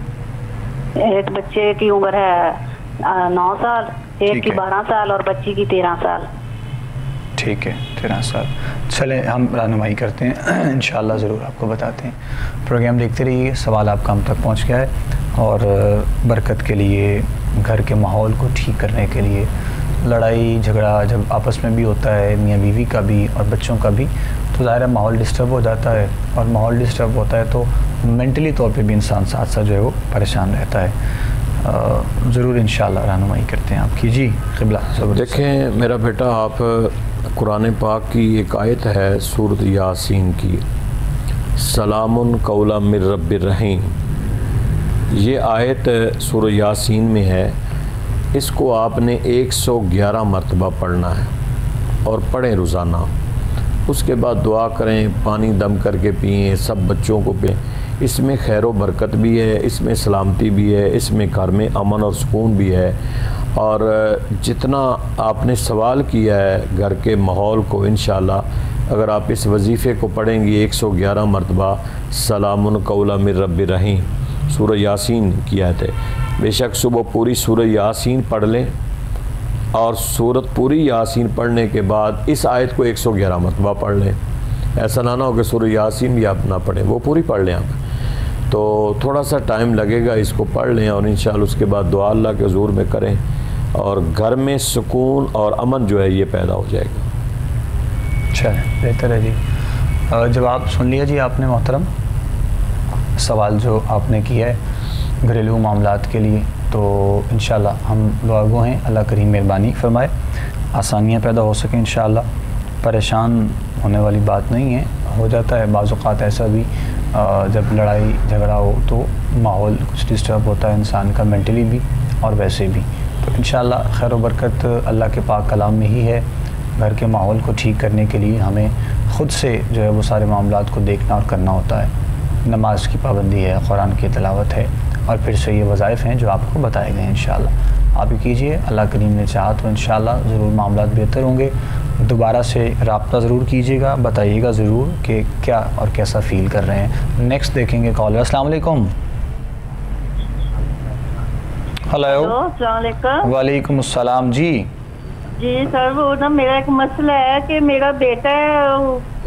एक बच्चे की उम्र है 9 साल, एक की 12 साल और बच्ची की 13 साल। ठीक है, 13 साल। चले हम रहनुमाई करते हैं इंशाअल्लाह, ज़रूर आपको बताते हैं। प्रोग्राम देखते रहिए। सवाल आपका हम तक पहुंच गया है और बरकत के लिए, घर के माहौल को ठीक करने के लिए, लड़ाई झगड़ा जब आपस में भी होता है, मियाँ बीवी का भी और बच्चों का भी, तो ज़ाहिर है माहौल डिस्टर्ब हो जाता है और माहौल डिस्टर्ब होता है तो मेंटली तौर पे भी इंसान साथ साथ जो है वो परेशान रहता है। ज़रूर इंशाअल्लाह रहनुमाई करते हैं आपकी। जी क़िबला। देखें मेरा बेटा, आप कुरान पाक की एक आयत है सूरत यासीन की, सलामुन कौला मिर रब्बिर रहीम। ये आयत सूरत यासीन में है। इसको आपने 111 मरतबा पढ़ना है और पढ़ें रोज़ाना। उसके बाद दुआ करें, पानी दम करके पिएं, सब बच्चों को पिएं। इसमें खैर व बरकत भी है, इसमें सलामती भी है, इसमें घर में अमन और सुकून भी है। और जितना आपने सवाल किया है घर के माहौल को, इंशाअल्लाह अगर आप इस वजीफ़े को पढ़ेंगी 111 मरतबा, सलामुन कौला मिर रब्बिर रहीम, सूरह यासीन की आयत है। बेशक सुबह पूरी सूरह यासीन पढ़ लें और सूरत पूरी यासीन पढ़ने के बाद इस आयत को 111 मरतबा पढ़ लें। ऐसा ना हो कि सूरह यासीन भी आप ना पढ़ें, वो पूरी पढ़ लें आप। तो थोड़ा सा टाइम लगेगा, इसको पढ़ लें और इंशाअल्लाह उसके बाद दुआ अल्लाह के हुज़ूर में करें और घर में सुकून और अमन जो है ये पैदा हो जाएगा। अच्छा, बेहतर है जी। जवाब सुन लिया जी आपने मोहतरम, सवाल जो आपने किया है घरेलू मामलात के लिए, तो इंशाअल्लाह हम दुआगो हैं, अल्लाह करीम मेहरबानी फरमाए, आसानियाँ पैदा हो सकें इंशाअल्लाह। परेशान होने वाली बात नहीं है, हो जाता है बाज़ औक़ात ऐसा भी जब लड़ाई झगड़ा हो तो माहौल कुछ डिस्टर्ब होता है इंसान का, मेंटली भी और वैसे भी। तो इंशाअल्लाह खैर व बरकत अल्लाह के पाक कलाम में ही है। घर के माहौल को ठीक करने के लिए हमें ख़ुद से जो है वो सारे मामलात को देखना और करना होता है। नमाज की पाबंदी है, कुरान की तिलावत है और फिर से ये वज़ाइफ़ हैं जो आपको बताए गए हैं। इंशाअल्लाह आप ही कीजिए, अल्लाह करीम ने चाहा तो इंशाअल्लाह ज़रूर मामलात बेहतर होंगे। दोबारा से रब्ता ज़रूर कीजिएगा, बताइएगा ज़रूर कि क्या और कैसा फ़ील कर रहे हैं। नेक्स्ट देखेंगे कॉल। अस्सलाम वालेकुम। हेलो, वालेकुम अस्सलाम। जी जी सर, वो ना मेरा एक मसला है कि मेरा बेटा है,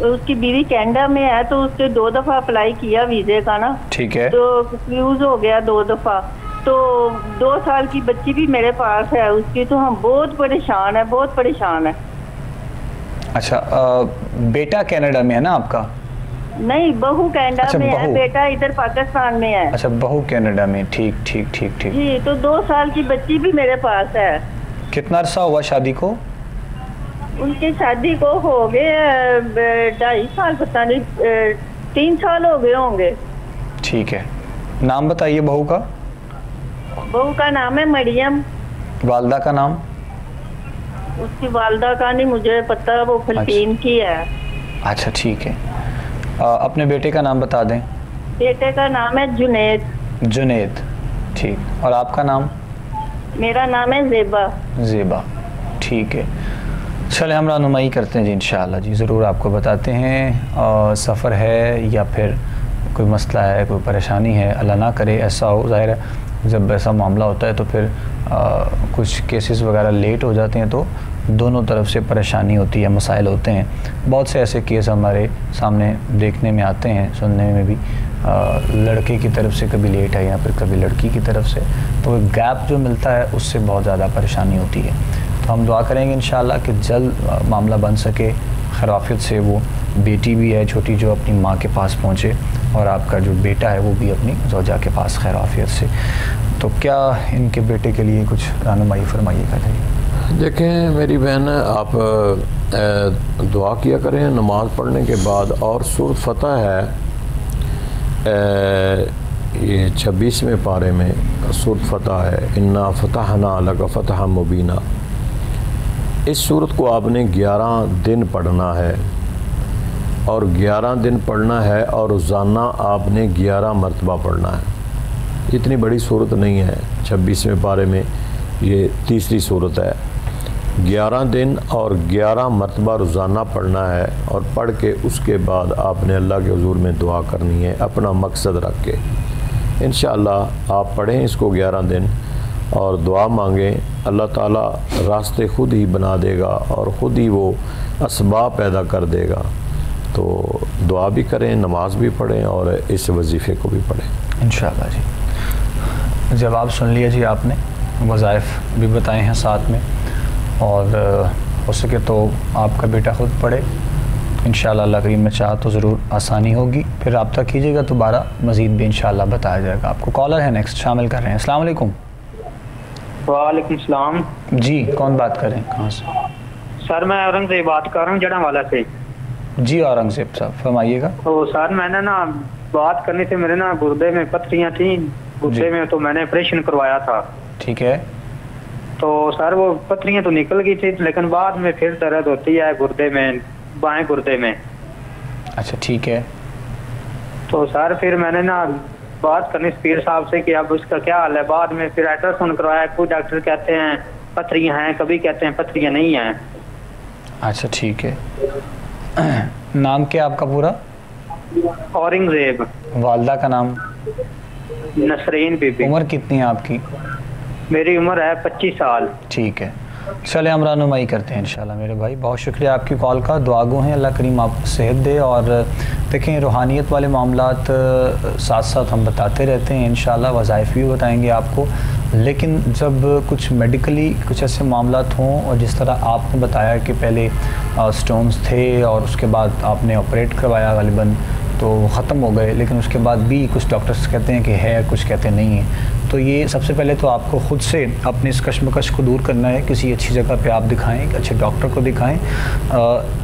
उसकी बीवी कनाडा में है, तो उसके 2 दफ़ा अप्लाई किया वीज़े का ना। ठीक है। तो कंफ्यूज हो गया 2 दफ़ा। तो 2 साल की बच्ची भी मेरे पास है उसकी, तो हम बहुत परेशान है, बहुत परेशान है। अच्छा, बेटा कनाडा में है ना आपका? नहीं, बहू कनाडा अच्छा, में बहू। है, बेटा इधर पाकिस्तान में है। अच्छा, बहू कनाडा में। ठीक ठीक ठीक ठीक जी, तो 2 साल की बच्ची भी मेरे पास है। कितना अरसा हुआ शादी को? उनकी शादी को हो गए 2.5 साल, पता नहीं 3 साल हो गए होंगे। ठीक है, नाम बताइए बहू का। बहू का नाम है मरियम। वालदा का नाम? उसकी वालदा का नहीं मुझे पता, वो फिलिपीन की है। अच्छा ठीक है। अपने बेटे का नाम बता दें। बेटे का नाम है जुनैद। जुनैद, ठीक। और आपका नाम? मेरा नाम है ज़ेबा। ज़ेबा, ठीक है। चले हम रहनुमाई करते हैं जी इंशाअल्लाह जी, ज़रूर आपको बताते हैं। सफ़र है या फिर कोई मसला है, कोई परेशानी है, अल्लाह ना करे ऐसा हो। ज़ाहिर है जब ऐसा मामला होता है तो फिर कुछ केसेस वगैरह लेट हो जाते हैं तो दोनों तरफ से परेशानी होती है, मसाइल होते हैं। बहुत से ऐसे केस हमारे सामने देखने में आते हैं, सुनने में भी, लड़के की तरफ से कभी लेट है या फिर कभी लड़की की तरफ से, तो गैप जो मिलता है उससे बहुत ज़्यादा परेशानी होती है। तो हम दुआ करेंगे इंशाअल्लाह कि जल्द मामला बन सके, खैराफियत से। वो बेटी भी है छोटी जो अपनी माँ के पास पहुँचे और आपका जो बेटा है वो भी अपनी ज़ौजा के पास खैराफियत से। तो क्या इनके बेटे के लिए कुछ रहनुमाई फरमाइएगा जी। देखें मेरी बहन, आप दुआ किया करें नमाज़ पढ़ने के बाद। और सूरत फतह है, ये 26वें पारे में सूरत फतह है, इन्ना फतहना लका फतह मुबीना। इस सूरत को आपने 11 दिन पढ़ना है और 11 दिन पढ़ना है और रोज़ाना आपने 11 मरतबा पढ़ना है। इतनी बड़ी सूरत नहीं है, 26वें पारे में ये तीसरी सूरत है। 11 दिन और 11 मरतबा रोज़ाना पढ़ना है और पढ़ के उसके बाद आपने अल्लाह के हुजूर में दुआ करनी है अपना मकसद रख के। इंशाअल्लाह आप पढ़ें इसको 11 दिन और दुआ मांगें, अल्लाह ताला रास्ते ख़ुद ही बना देगा और ख़ुद ही वो असबाब पैदा कर देगा। तो दुआ भी करें, नमाज भी पढ़ें और इस वजीफ़े को भी पढ़ें इंशाअल्लाह जी। जवाब सुन लिया जी आपने, वज़ाइफ भी बताए हैं साथ में, और हो सके तो आपका बेटा ख़ुद पढ़े। इंशाअल्लाह अल्लाह करीम में चाह तो ज़रूर आसानी होगी। फिर रब्ता कीजिएगा, दोबारा मज़ीद भी इंशाअल्लाह बताया जाएगा आपको। कॉलर है नेक्स्ट, शामिल कर रहे हैं। अस्सलाम वालेकुम। वालेकुम सलाम जी, कौन बात कर रहे हैं, कहाँ से? सर मैं औरंगजेब बात कर रहा हूँ जड़ावाला से। जी औरंगजेब साहब फरमाइएगा। तो सर मैंने ना बात करने से मेरे ना गुर्दे में पथरियाँ थी गुर्दे में, तो मैंने ऑपरेशन करवाया था। ठीक है। तो सर वो पथरियाँ तो निकल गई थी, लेकिन बाद में फिर दर्द होती है गुर्दे में, बाएं गुर्दे में। अच्छा ठीक है। तो सर फिर मैंने ना बात करनी पीर साहब से कि अब उसका क्या हाल है। बाद में फिर अल्ट्रासाउंड करवाया, कुछ डॉक्टर कहते हैं पथरियाँ हैं, कभी कहते हैं पथरियाँ नहीं हैं। अच्छा ठीक है। नाम क्या आपका पूरा? औरंगजेब। वालदा का नाम? नसरीन बीबी। उम्र कितनी है आपकी? मेरी उम्र है 25 साल। ठीक है, चले हम रहनुमाई करते हैं इंशाल्लाह। मेरे भाई बहुत शुक्रिया आपकी कॉल का, दुआगो हैं, अल्लाह करीम आपको सेहत दे। और देखें रूहानियत वाले मामलात साथ साथ हम बताते रहते हैं इंशाल्लाह, वज़ाइफ भी बताएंगे आपको। लेकिन जब कुछ मेडिकली कुछ ऐसे मामलात हों, और जिस तरह आपने बताया कि पहले स्टोन्स थे और उसके बाद आपने ऑपरेट करवाया गालिबन, तो ख़त्म हो गए, लेकिन उसके बाद भी कुछ डॉक्टर्स कहते हैं कि है, कुछ कहते नहीं है। तो ये सबसे पहले तो आपको ख़ुद से अपनी इस कश्मकश को दूर करना है। किसी अच्छी जगह पे आप दिखाएं, एक अच्छे डॉक्टर को दिखाएं।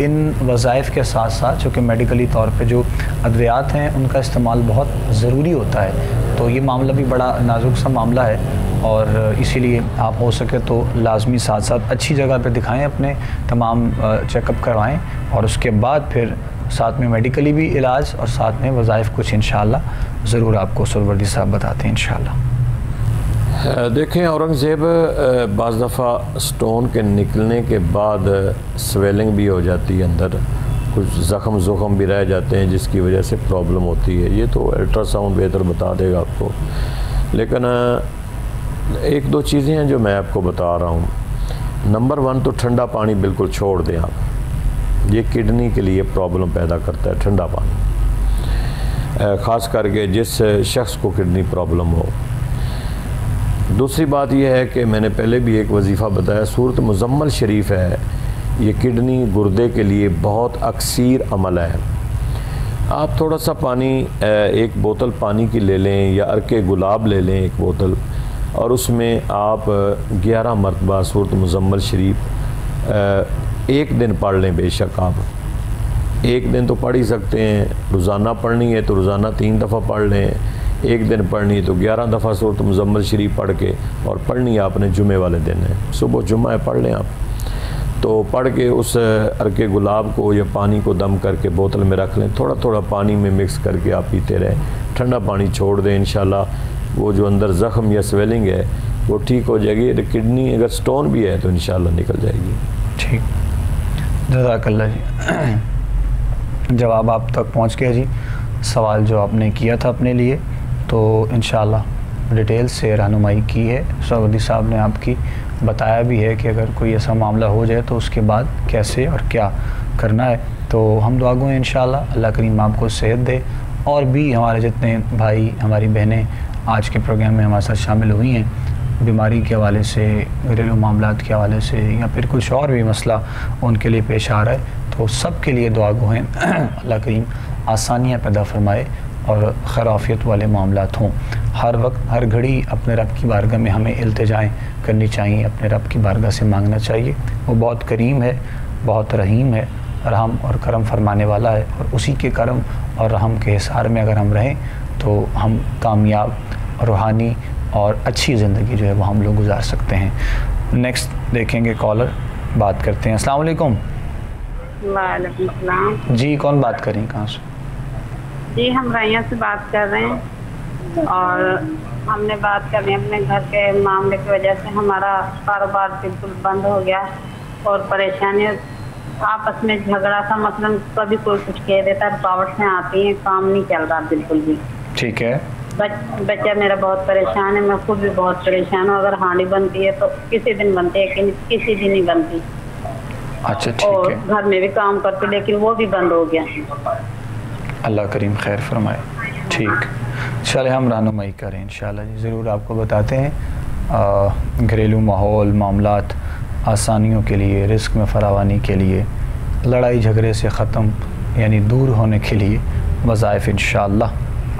इन वज़ाइफ के साथ साथ चूँकि मेडिकली तौर पे जो अद्वियात हैं उनका इस्तेमाल बहुत ज़रूरी होता है। तो ये मामला भी बड़ा नाजुक सा मामला है, और इसीलिए आप हो सके तो लाजमी साथ साथ अच्छी जगह पे दिखाएं, अपने तमाम चेकअप करवाएं, और उसके बाद फिर साथ में मेडिकली भी इलाज और साथ में वज़ाइफ कुछ इंशाअल्लाह ज़रूर आपको सुरवर्दी साहब बताते हैं इंशाअल्लाह। देखें औरंगज़ेब, बाज़ दफ़ा स्टोन के निकलने के बाद स्वेलिंग भी हो जाती है, अंदर कुछ ज़ख़म भी रह जाते हैं जिसकी वजह से प्रॉब्लम होती है। ये तो अल्ट्रासाउंड बेहतर बता देगा आपको। लेकिन एक दो चीज़ें हैं जो मैं आपको बता रहा हूँ। नंबर 1 तो ठंडा पानी बिल्कुल छोड़ दें आप, ये किडनी के लिए प्रॉब्लम पैदा करता है ठंडा पानी, ख़ास करके जिस शख्स को किडनी प्रॉब्लम हो। दूसरी बात यह है कि मैंने पहले भी एक वजीफ़ा बताया, सूरत मुज़म्मल शरीफ है, ये किडनी गुर्दे के लिए बहुत अक्सीर अमल है। आप थोड़ा सा पानी, एक बोतल पानी की ले लें या अर्के गुलाब ले लें एक बोतल, और उसमें आप 11 मरतबा सूरत मुज़म्मल शरीफ एक दिन पढ़ लें। बेशक आप एक दिन तो पढ़ ही सकते हैं, रोज़ाना पढ़नी है तो रोज़ाना 3 दफ़ा पढ़ लें, एक दिन पढ़नी है तो 11 दफ़ा सूरत मुज़म्मल शरीफ पढ़ के, और पढ़नी आपने जुमे वाले दिन है, सुबह जुम्मा है, पढ़ लें आप। तो पढ़ के उस अर्के गुलाब को या पानी को दम करके बोतल में रख लें, थोड़ा थोड़ा पानी में मिक्स करके आप पीते रहें, ठंडा पानी छोड़ दें। इंशाल्लाह वो जो अंदर ज़ख़म या स्वेलिंग है वो ठीक हो जाएगी। किडनी अगर स्टोन भी है तो इंशाल्लाह निकल जाएगी। ठीक, जज़ाकल्लाह जी। जवाब आप तक पहुंच गया जी, सवाल जो आपने किया था अपने लिए, तो इंशाल्लाह डिटेल से रहनुमाई की है। सऊदी साहब ने आपकी बताया भी है कि अगर कोई ऐसा मामला हो जाए तो उसके बाद कैसे और क्या करना है। तो हम दुआ गो हैं इंशाल्लाह अल्लाह करीम आपको सेहत दे। और भी हमारे जितने भाई हमारी बहनें आज के प्रोग्राम में हमारे साथ शामिल हुई हैं, बीमारी के हवाले से, घरेलू मामलात के हवाले से, या फिर कुछ और भी मसला उनके लिए पेश आ रहा है, तो सब के लिए दुआ गो हैं अल्लाह करीम आसानियाँ पैदा फरमाए और खैराफियत वाले मामलात हों। हर वक्त हर घड़ी अपने रब की बारगाह में हमें इल्तिजाएँ करनी चाहिए, अपने रब की बारगाह से मांगना चाहिए। वो बहुत करीम है, बहुत रहीम है, रहम और करम फरमाने वाला है, और उसी के करम और रहम के हिसार में अगर हम रहें तो हम कामयाब, रूहानी और अच्छी ज़िंदगी जो है वो हम लोग गुजार सकते हैं। नेक्स्ट देखेंगे कॉलर, बात करते हैं। अस्सलाम वालेकुम। वालेकुम सलाम। जी, कौन बात कर रही हैं, कहाँ से? जी, हम रैया से बात कर रहे हैं और हमने बात कर रहे हैं अपने घर के मामले की वजह से हमारा कारोबार बिल्कुल बंद हो गया और परेशानी आपस में झगड़ा सा, मतलब कभी कोई कुछ कह देता है, रुकावट से आती है, काम नहीं चल रहा बिल्कुल भी। ठीक है। बच्चा मेरा बहुत परेशान है, मैं खुद भी बहुत परेशान हूँ। अगर हांडी बनती है तो किसी दिन बनती है कि किसी दिन नहीं बनती। अच्छा, ठीक और है। घर में भी काम करती लेकिन वो भी बंद हो गया। अल्लाह करीम खैर फरमाए। ठीक, चले हम रहनुमाई करें इंशाल्लाह जी, ज़रूर आपको बताते हैं घरेलू माहौल, मामलात आसानियों के लिए, रिस्क में फरावानी के लिए, लड़ाई झगड़े से ख़त्म यानी दूर होने के लिए वज़ाइफ इंशाल्लाह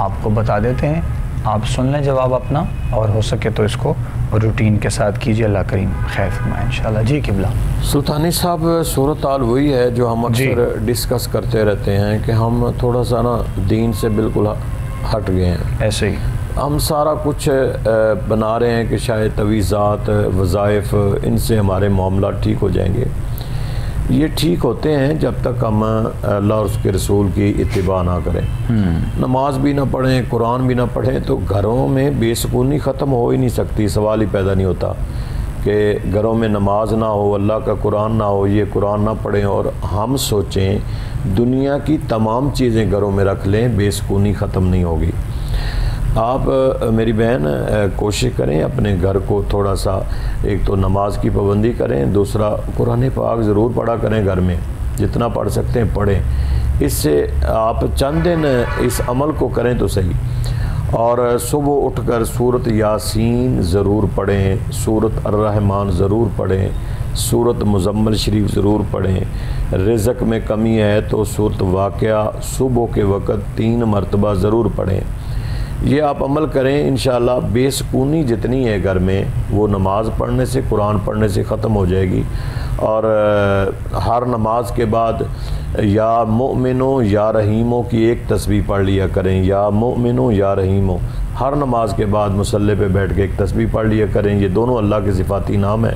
आपको बता देते हैं। आप सुन लें जवाब अपना और हो सके तो इसको रूटीन के साथ कीजिए। अल्लाह करीम खैर फरमाए इंशाल्लाह। जी किबला। सुल्तानी साहब, सूरत हाल वही है जो हम अक्सर डिस्कस करते रहते हैं कि हम थोड़ा सा ना दीन से बिल्कुल हट गए हैं। ऐसे ही हम सारा कुछ बना रहे हैं कि शायद तवीज़ात, वज़ाइफ, इनसे हमारे मामला ठीक हो जाएंगे। ये ठीक होते हैं जब तक हम अल्लाह और उसके रसूल की इत्तिबा ना करें, नमाज भी ना पढ़ें, कुरान भी ना पढ़ें, तो घरों में बेसुकूनी ख़त्म हो ही नहीं सकती। सवाल ही पैदा नहीं होता कि घरों में नमाज ना हो, अल्लाह का कुरान ना हो, ये कुरान ना पढ़ें और हम सोचें दुनिया की तमाम चीज़ें घरों में रख लें, बेसुकूनी ख़त्म नहीं होगी। आप मेरी बहन कोशिश करें अपने घर को थोड़ा सा, एक तो नमाज की पाबंदी करें, दूसरा कुरान पाक ज़रूर पढ़ा करें घर में, जितना पढ़ सकते हैं पढ़ें। इससे आप चंद दिन इस अमल को करें तो सही। और सुबह उठकर सूरत यासीन ज़रूर पढ़ें, सूरत अर्रहमान ज़रूर पढ़ें, सूरत मुज़म्मिल शरीफ ज़रूर पढ़ें। रिज़्क़ में कमी है तो सूरत वाक़या सुबह के वक़्त 3 मरतबा ज़रूर पढ़ें। ये आप अमल करें, इंशाअल्लाह बेसुकूनी जितनी है घर में वो नमाज पढ़ने से, कुरान पढ़ने से ख़त्म हो जाएगी। और हर नमाज के बाद या मोमिनो या रहीमो की एक तस्बीह पढ़ लिया करें, या मोमिनो या रहीमो। हर नमाज के बाद मुसल्ले पे बैठ के एक तस्बीह पढ़ लिया करें। ये दोनों अल्लाह के सिफाती नाम है।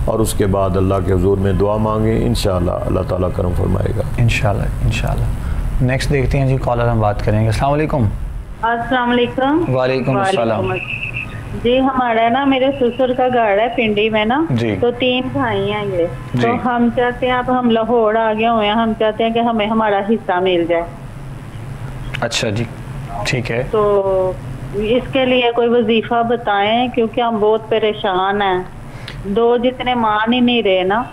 और उसके बाद अल्लाह के हुजूर में दुआ मांगें, इंशाअल्लाह अल्लाह ताला करम फरमाएगा। इंशाअल्लाह इंशाअल्लाह। नेक्स्ट देखते हैं जी, कॉलर हम बात करेंगे। अस्सलाम वालेकुम। अस्सलाम वालेकुम। वालेकुम अस्सलाम। जी, हमारा ना मेरे ससुर का घर है पिंडी में ना, तो 3 भाई हैं ये, तो हम चाहते हैं, अब हम लाहौर आ गए हुए हैं, हम चाहते हैं कि हमें हमारा हिस्सा मिल जाए। अच्छा जी, ठीक है। तो इसके लिए कोई वजीफा बताएं क्योंकि हम बहुत परेशान हैं। 2 जितने मान ही नहीं रहे ना,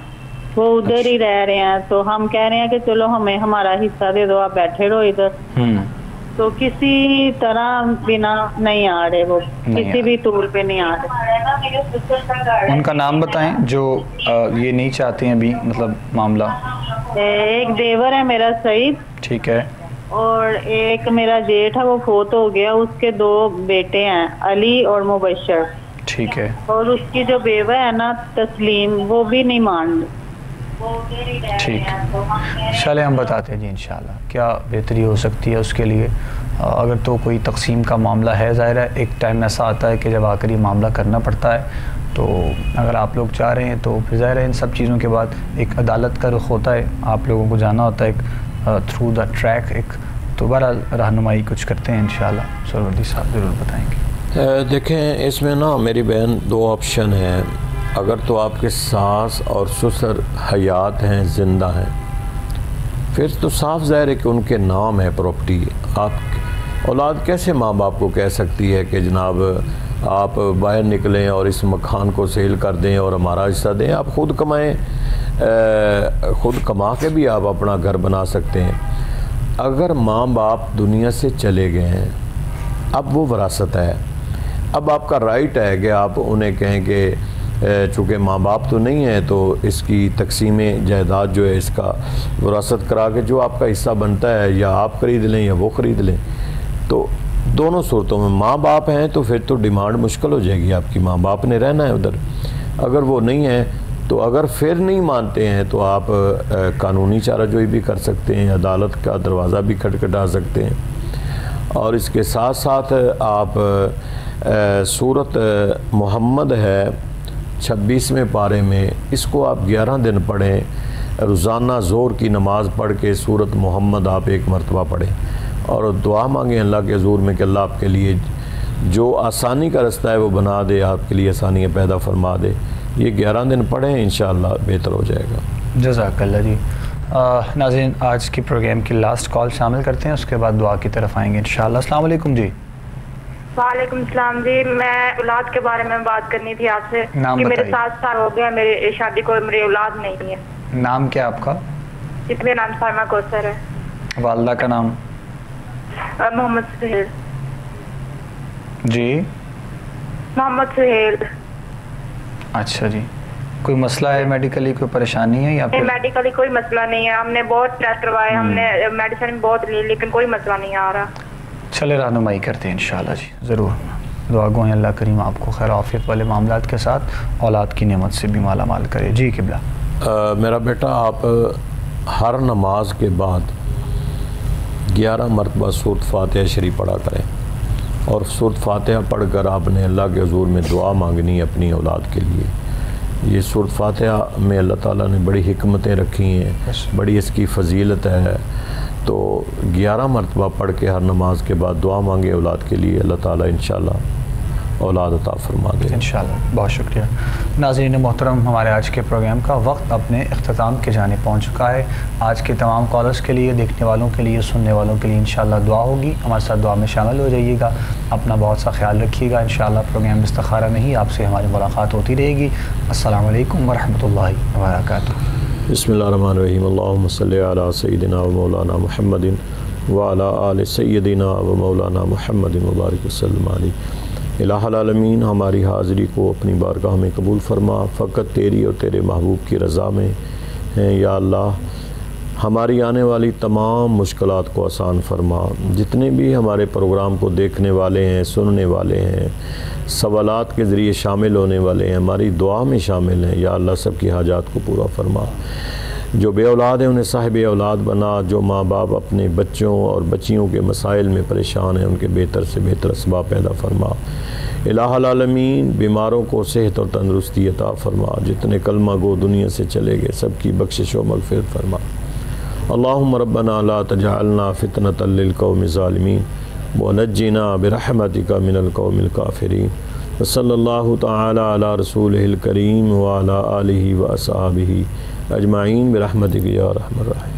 वो उधर ही रह रहे हैं, तो हम कह रहे हैं कि चलो हमें हमारा हिस्सा दे दो, आप बैठे रहो इधर। तो किसी तरह बिना नहीं आ रहे, वो किसी भी तूल पे नहीं आ रहे। उनका नाम बताएं जो ये नहीं चाहते हैं अभी, मतलब मामला। एक देवर है मेरा सईद, ठीक है, और एक मेरा जेठ है, वो फोत हो गया, उसके 2 बेटे हैं, अली और मुबशर, ठीक है। और उसकी जो बेवा है ना तस्लीम, वो भी नहीं मान रही। ठीक, चले हम बताते हैं जी इंशाल्लाह क्या बेहतरी हो सकती है उसके लिए। अगर तो कोई तकसीम का मामला है, ज़ाहिर है एक टाइम ऐसा आता है कि जब आखिरी मामला करना पड़ता है, तो अगर आप लोग चाह रहे हैं तो फिर ज़ाहिर है इन सब चीज़ों के बाद एक अदालत का रुख होता है, आप लोगों को जाना होता है एक थ्रू द ट्रैक, एक दोबारा रहनुमाई कुछ करते हैं इंशाल्लाह। सरवर्दी साहब ज़रूर बताएँगे। देखें, इसमें ना मेरी बहन 2 ऑप्शन हैं। अगर तो आपके सास और ससुर हयात हैं, ज़िंदा हैं, फिर तो साफ ज़ाहिर है कि उनके नाम है प्रॉपर्टी। आप औलाद कैसे माँ बाप को कह सकती है कि जनाब आप बाहर निकलें और इस मकान को सेल कर दें और हमारा हिस्सा दें। आप ख़ुद कमाएं, ख़ुद कमा के भी आप अपना घर बना सकते हैं। अगर माँ बाप दुनिया से चले गए हैं, अब वो विरासत है, अब आपका राइट है कि आप उन्हें कहें कि चूँकि माँ बाप तो नहीं है तो इसकी तकसीम जायदाद जो है इसका विरासत करा के जो आपका हिस्सा बनता है या आप ख़रीद लें या वो ख़रीद लें। तो दोनों सूरतों में माँ बाप हैं तो फिर तो डिमांड मुश्किल हो जाएगी आपकी, माँ बाप ने रहना है उधर। अगर वो नहीं है तो अगर फिर नहीं मानते हैं तो आप कानूनी चाराजोई भी कर सकते हैं, अदालत का दरवाज़ा भी खटखटा सकते हैं। और इसके साथ साथ आप सूरत मोहम्मद है 26वें पारे में, इसको आप 11 दिन पढ़ें। रोज़ाना ज़ोर की नमाज़ पढ़ के सूरत मोहम्मद आप एक मरतबा पढ़ें और दुआ मांगें अल्लाह के हज़ूर में कि अल्लाह आपके लिए जो आसानी का रास्ता है वो बना दे, आपके लिए आसानियाँ पैदा फरमा दे। ये 11 दिन पढ़ें, इंशाअल्लाह बेहतर हो जाएगा। जज़ाकल्लाह जी। नाज़रीन, आज की प्रोग्राम की लास्ट कॉल शामिल करते हैं, उसके बाद दुआ की तरफ आएंगे इंशाअल्लाह। अस्सलाम वालेकुम जी। वालेकुम सलाम जी। मैं औलाद के बारे में बात करनी थी आपसे कि मेरे 7 साल हो गए मेरे शादी को, मेरी औलाद नहीं है। नाम क्या आपका? मेरा नाम फारमा कौसर है। वालदा का नाम? मोहम्मद सुहेल। जी, मोहम्मद सुहेल। अच्छा जी। कोई मसला है मेडिकली, कोई परेशानी है या फिर? मेडिकली कोई मसला नहीं है, हमने बहुत टेस्ट करवाए, हमने मेडिसिन बहुत ली, लेकिन कोई मसला नहीं आ रहा। चले रहनुमाई करते हैं इंशाल्लाह जी, ज़रूर। दुआ गो हैं अल्लाह करीम आपको खैर आफियत वाले मामलात के साथ औलाद की नेमत से भी माला माल करे। जी किबला। मेरा बेटा, आप हर नमाज के बाद 11 मरतबा सूरत फातिहा शरीफ पढ़ा करें और सूरत फातिहा पढ़कर आपने अल्लाह के हज़ूर में दुआ मांगनी है अपनी औलाद के लिए। ये सूरत फातिहा में अल्लाह ताला ने बड़ी हिकमतें रखी हैं, बड़ी इसकी फजीलत है। तो 11 मरतबा पढ़ के हर नमाज के बाद दुआ मांगे औलाद के लिए, अल्लाह ताला इंशाअल्लाह औलाद अता फरमा दे इंशाअल्लाह। बहुत शुक्रिया। नाज़रीन मोहतरम, हमारे आज के प्रोग्राम का वक्त अपने अख्ताम के जाने पहुँच चुका है। आज के तमाम कॉलर्स के लिए, देखने वालों के लिए, सुनने वालों के लिए इंशाअल्लाह दुआ होगी। हमारे साथ दुआ में शामिल हो जाइएगा। अपना बहुत सा ख्याल रखिएगा। इंशाअल्लाह प्रोग्राम इस्तिखारा में ही आपसे हमारी मुलाकात होती रहेगी। अस्सलामु अलैकुम वरहमतुल्लाहि वबरकातुहू। बिस्मिल्लाहिर्रहमानिर्रहीम। अल्लाहुम्मा सल्लि अला सय्यिदिना व मौलाना मुहम्मदिन व अला आलि सय्यिदिना व मौलाना मुहम्मदिन व बारिक वसल्लम अलैहि। इलाहुल आलमीन, हमारी हाज़िरी को अपनी बारगाह में कबूल फरमा। फ़कत तेरी और तेरे महबूब की रज़ा में हैं या अल्लाह। हमारी आने वाली तमाम मुश्किलात को आसान फरमा। जितने भी हमारे प्रोग्राम को देखने वाले हैं, सुनने वाले हैं, सवालात के ज़रिए शामिल होने वाले हैं, हमारी दुआ में शामिल हैं या अल्लाह, सब की हाजात को पूरा फरमा। जो बे औलाद हैं उन्हें साहिब औलाद बना। जो माँ बाप अपने बच्चों और बच्चियों के मसाइल में परेशान हैं उनके बेहतर से बेहतर असबाब पैदा फरमा। इलाहुल आलमीन, बीमारों को सेहत और तंदरुस्ती अता फरमा। जितने कलमा गो दुनिया से चले गए सबकी बख्शिश व मग़फ़िरत फरमा। अल्लाहुम्मा रब्बना ला तजअलना फितनतल लिल क़ौमिज़ ज़ालिमीन व नज्जिना बिरहमतिका मिनल क़ौमिल काफ़िरीन। व सल्लल्लाहु तआला अला रसूलिहिल करीम व अला आलिहि व अस्हाबिहि अजमाइन बिरहमतिका या रहमान रहीम।